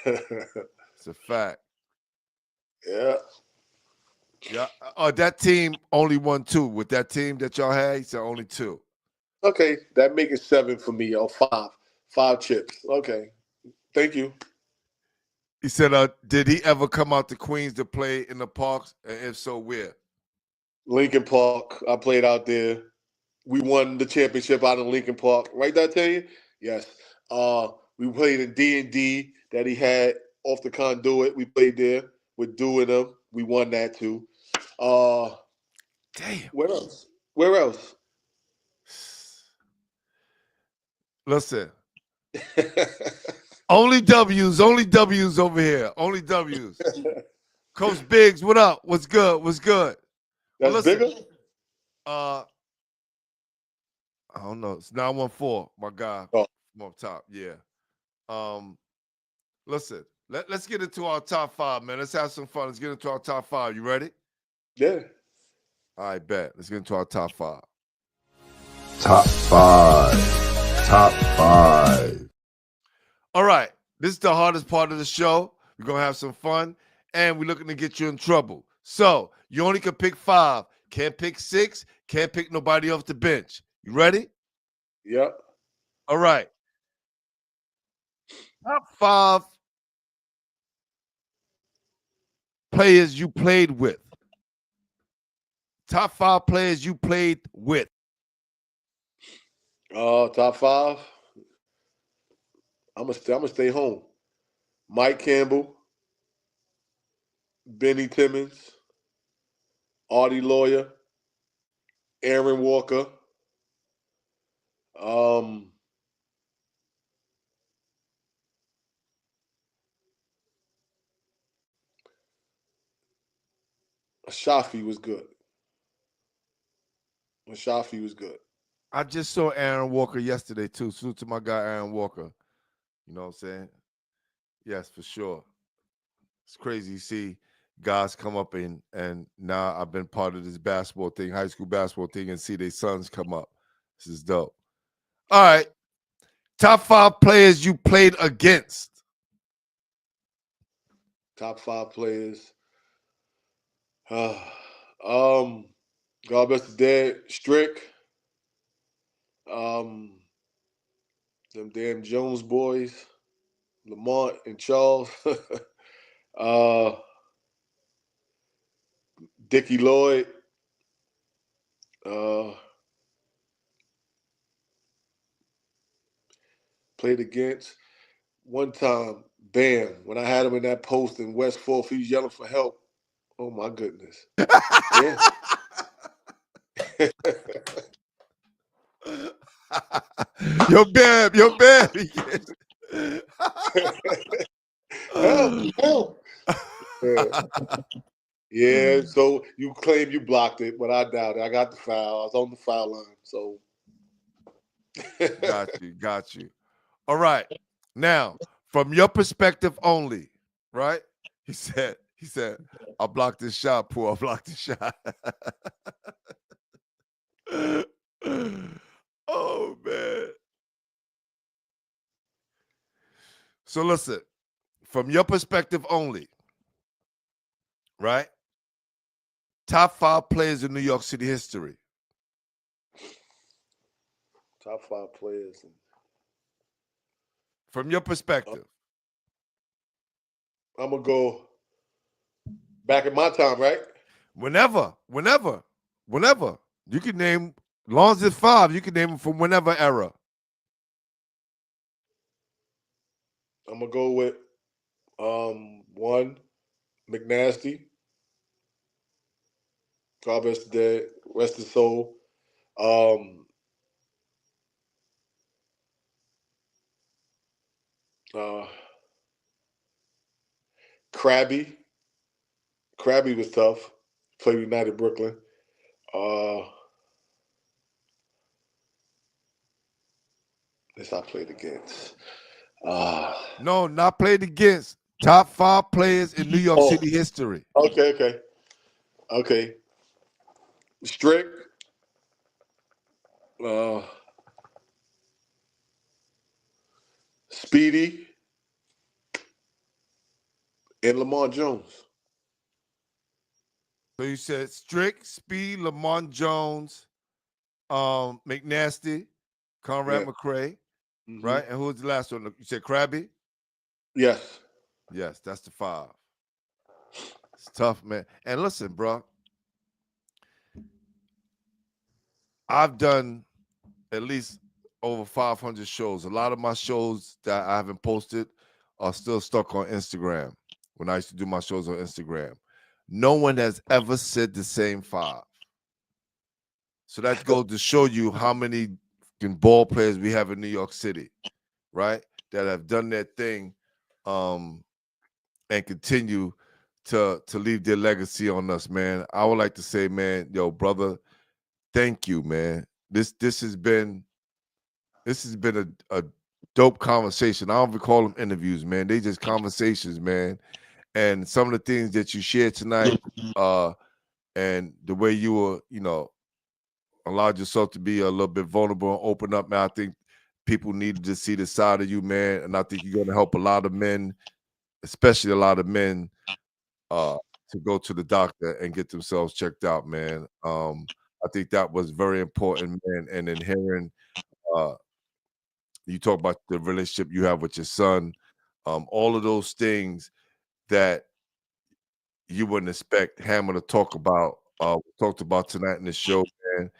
S1: It's a fact.
S3: Yeah.
S1: Yeah. That team only won 2. With that team that y'all had, he said only 2.
S3: Okay, that make it 7 for me, or 5. 5 chips. Okay. Thank you.
S1: He said, did he ever come out to Queens to play in the parks? And if so, where?
S3: Lincoln Park. I played out there. We won the championship out in Lincoln Park. Right, did I tell you? Yes. We played in D&D that he had off the conduit. We played there with doing them. We won that too.
S1: Damn.
S3: Where else? Where else?
S1: Listen. Only W's over here. Only W's. Coach Biggs, what up? What's good?
S3: That's
S1: listen,
S3: bigger?
S1: I don't know. It's 914, my guy
S3: Oh.
S1: from up top. Yeah. Listen, let's get into our top 5, man. Let's have some fun. Let's get into our top 5. You ready?
S3: Yeah.
S1: All right, bet. Let's get into our top 5.
S2: Top 5.
S1: All right. This is the hardest part of the show. We're going to have some fun, and we're looking to get you in trouble. So you only can pick 5. Can't pick 6. Can't pick nobody off the bench. You ready?
S3: Yep.
S1: All right. Top 5 players you played with. Top 5 players you played with.
S3: Top 5. I'm gonna stay home. Mike Campbell, Benny Timmons, Artie Lawyer, Aaron Walker, Shafi was good. Shafi was good.
S1: I just saw Aaron Walker yesterday, too. Salute to my guy, Aaron Walker. You know what I'm saying? Yes, for sure. It's crazy to see guys come up and now I've been part of this basketball thing, high school basketball thing, and see their sons come up. This is dope. All right. Top 5 players you played against.
S3: Top 5 players. God bless the dead. Strick. Them damn Jones boys. Lamont and Charles. Dickie Lloyd. Played against. One time, Bam, when I had him in that post in West 4th, he was yelling for help. Oh, my goodness. Yeah.
S1: Yo, Bam.
S3: Help. Yeah, so you claim you blocked it, but I doubt it. I got the foul. I was on the foul line, so.
S1: Got you. All right. Now, from your perspective only, right? He said, I blocked this shot, Pooh. I blocked this shot. Oh, man. So listen, from your perspective only, right? Top 5 players in New York City history.
S3: Top 5 players.
S1: From your perspective.
S3: I'm going to go back in my time, right?
S1: Whenever. You can name, as long as it's 5, you can name them from whenever era.
S3: I'm going to go with 1, McNasty. God rest his dead, rest his soul. Krabby was tough. Played United Brooklyn. This I played against.
S1: No, not played against. Top 5 players in New York City history.
S3: Okay. Strick. Speedy. And Lamont Jones.
S1: So you said Strick, Speed, Lamont Jones, McNasty, Conrad McRae, right? And who was the last one? You said Krabby?
S3: Yes.
S1: Yes, that's the 5. It's tough, man. And listen, bro, I've done at least over 500 shows. A lot of my shows that I haven't posted are still stuck on Instagram when I used to do my shows on Instagram. No one has ever said the same 5. So that goes to show you how many ball players we have in New York City, right? That have done their thing and continue to leave their legacy on us, man. I would like to say, man, yo, brother, thank you, man. This has been a dope conversation. I don't even call them interviews, man. They just conversations, man. And some of the things that you shared tonight, and the way you were, allowed yourself to be a little bit vulnerable and open up, man. I think people needed to see the side of you, man. And I think you're going to help a lot of men, especially a lot of men, to go to the doctor and get themselves checked out, man. I think that was very important, man. And in hearing you talk about the relationship you have with your son, all of those things that you wouldn't expect Hammer to talk about, talked about tonight in the show, man.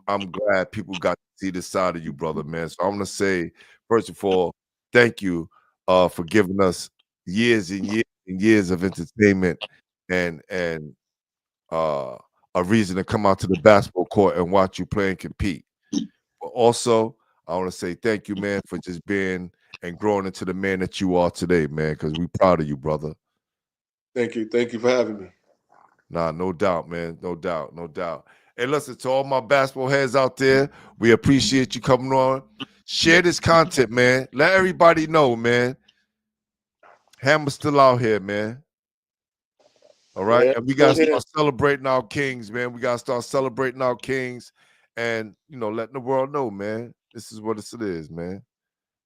S1: I'm glad people got to see this side of you, brother, man. So I'm gonna say, first of all, thank you for giving us years and years and years of entertainment and a reason to come out to the basketball court and watch you play and compete. But also, I want to say thank you, man, for just being and growing into the man that you are today, man, because we're proud of you, brother.
S3: Thank you. Thank you for having me.
S1: Nah, no doubt, man. No doubt. No doubt. Hey, listen, to all my basketball heads out there, we appreciate you coming on. Share this content, man. Let everybody know, man. Hammer's still out here, man. All right.
S3: Yeah,
S1: and we got to start celebrating our kings, man. We got to start celebrating our kings and, letting the world know, man. This is what it is, man.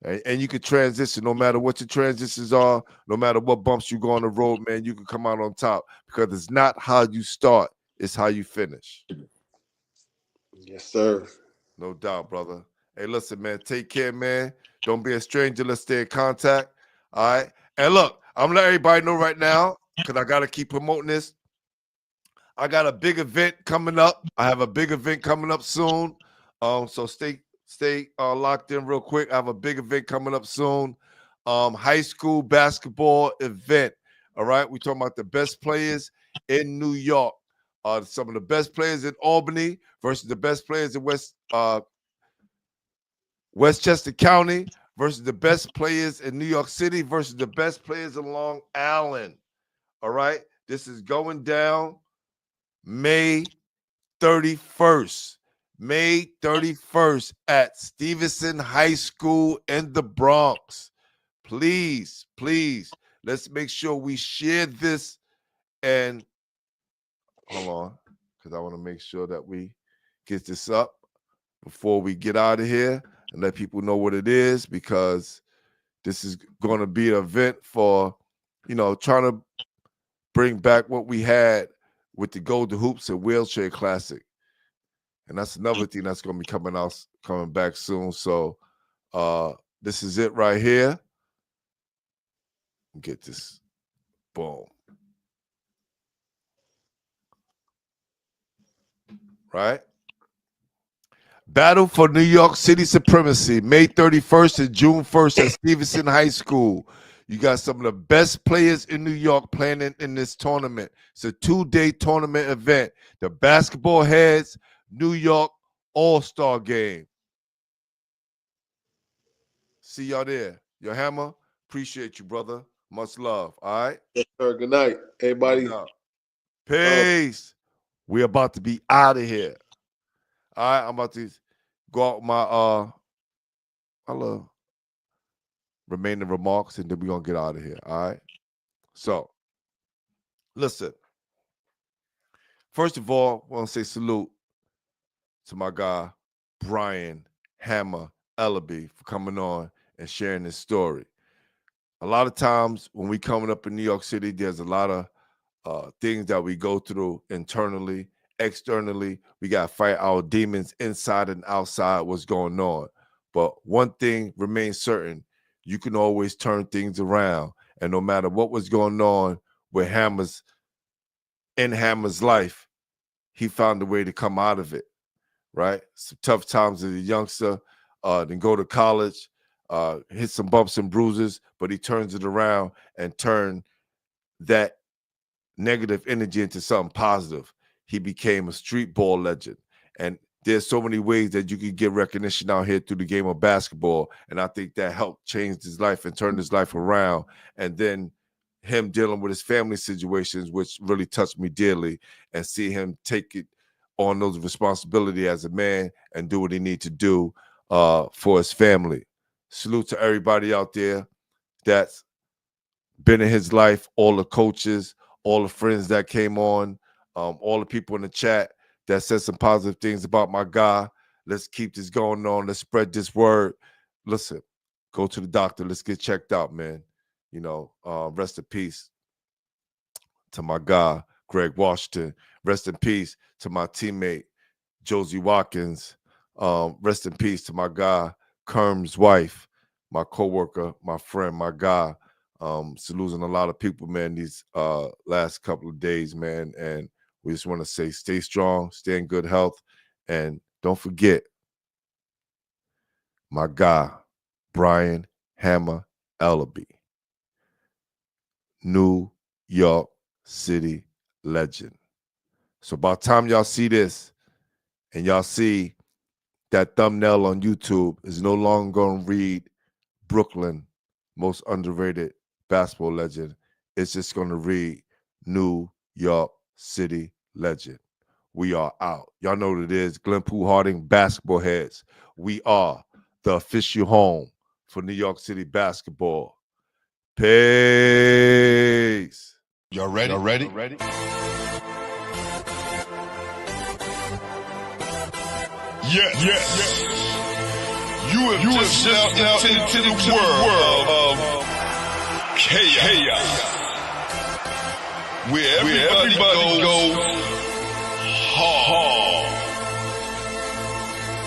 S1: And you can transition no matter what your transitions are, no matter what bumps you go on the road, man, you can come out on top because it's not how you start, it's how you finish.
S3: Yes, sir.
S1: No doubt, brother. Hey, listen, man, take care, man. Don't be a stranger. Let's stay in contact. All right. And look, I'm gonna let everybody know right now because I gotta keep promoting this. I got a big event coming up. I have a big event coming up soon. So stay locked in real quick. I have a big event coming up soon. High school basketball event. All right. We're talking about the best players in New York. Some of the best players in Albany versus the best players in Westchester County versus the best players in New York City versus the best players in Long Island. All right. This is going down May 31st. May 31st at Stevenson High School in the Bronx. Please, let's make sure we share this. And hold on, because I want to make sure that we get this up before we get out of here and let people know what it is, because this is going to be an event for, trying to bring back what we had with the Golden Hoops and Wheelchair Classic. And that's another thing that's going to be coming back soon. So this is it right here. Get this. Boom. Right? Battle for New York City Supremacy, May 31st and June 1st at Stevenson High School. You got some of the best players in New York playing in this tournament. It's a 2-day tournament event. The Basketball Heads New York All-Star Game. See y'all there. Your Hammer, appreciate you, brother. Much love. All right?
S3: Yes, sir. Good night, everybody.
S1: Peace. We're about to be out of here. All right, I'm about to go out my remaining remarks, and then we're going to get out of here. All right? So, listen. First of all, I want to say salute to my guy, Brian Hammer Elleby, for coming on and sharing this story. A lot of times when we coming up in New York City, there's a lot of things that we go through internally, externally. We got to fight our demons inside and outside what's going on. But one thing remains certain. You can always turn things around. And no matter what was going on with Hammer's life, he found a way to come out of it, right? Some tough times as a youngster, then go to college, hit some bumps and bruises, but he turns it around and turned that negative energy into something positive. He became a street ball legend. And there's so many ways that you can get recognition out here through the game of basketball. And I think that helped change his life and turn his life around. And then him dealing with his family situations, which really touched me dearly, and see him take it on those responsibility as a man and do what he needs to do for his family. Salute to everybody out there that's been in his life, all the coaches, all the friends that came on, all the people in the chat that said some positive things about my guy. Let's keep this going on. Let's spread this word. Listen, go to the doctor. Let's get checked out, man. You know, rest in peace to my guy, Greg Washington. Rest in peace to my teammate, Josie Watkins. Rest in peace to my guy, Kerm's wife, my coworker, my friend, my guy. Losing a lot of people, man, these last couple of days, man. And we just want to say stay strong, stay in good health, and don't forget my guy, Brian Hammer Elleby, New York City legend. So by the time y'all see this and y'all see that thumbnail on YouTube is no longer going to read Brooklyn most underrated basketball legend. It's just going to read New York City legend. We are out. Y'all know what it is. Glenn Pooh Harding, Basketball Heads. We are the official home for New York City basketball. Peace.
S2: Y'all ready? Y'all ready? Yes. You have just stepped into the world of chaos. Where everybody goes hard.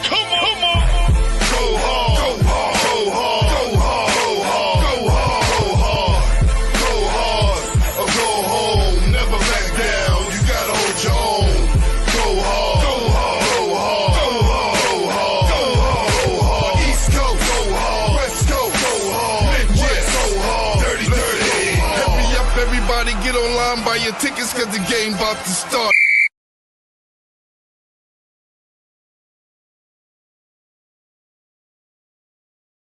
S2: Come on. Go hard. Go hard. Go hard. Go hard. Go hard. Go hard. Or go home. Never back down. You gotta hold your own. Go hard. Go hard. Go hard. Go hard. Go hard. East Coast. Go hard. West Coast. Go hard. Midwest. Go hard. Dirty. Hurry up, everybody. Get online. Buy your tickets, cause the game about to start.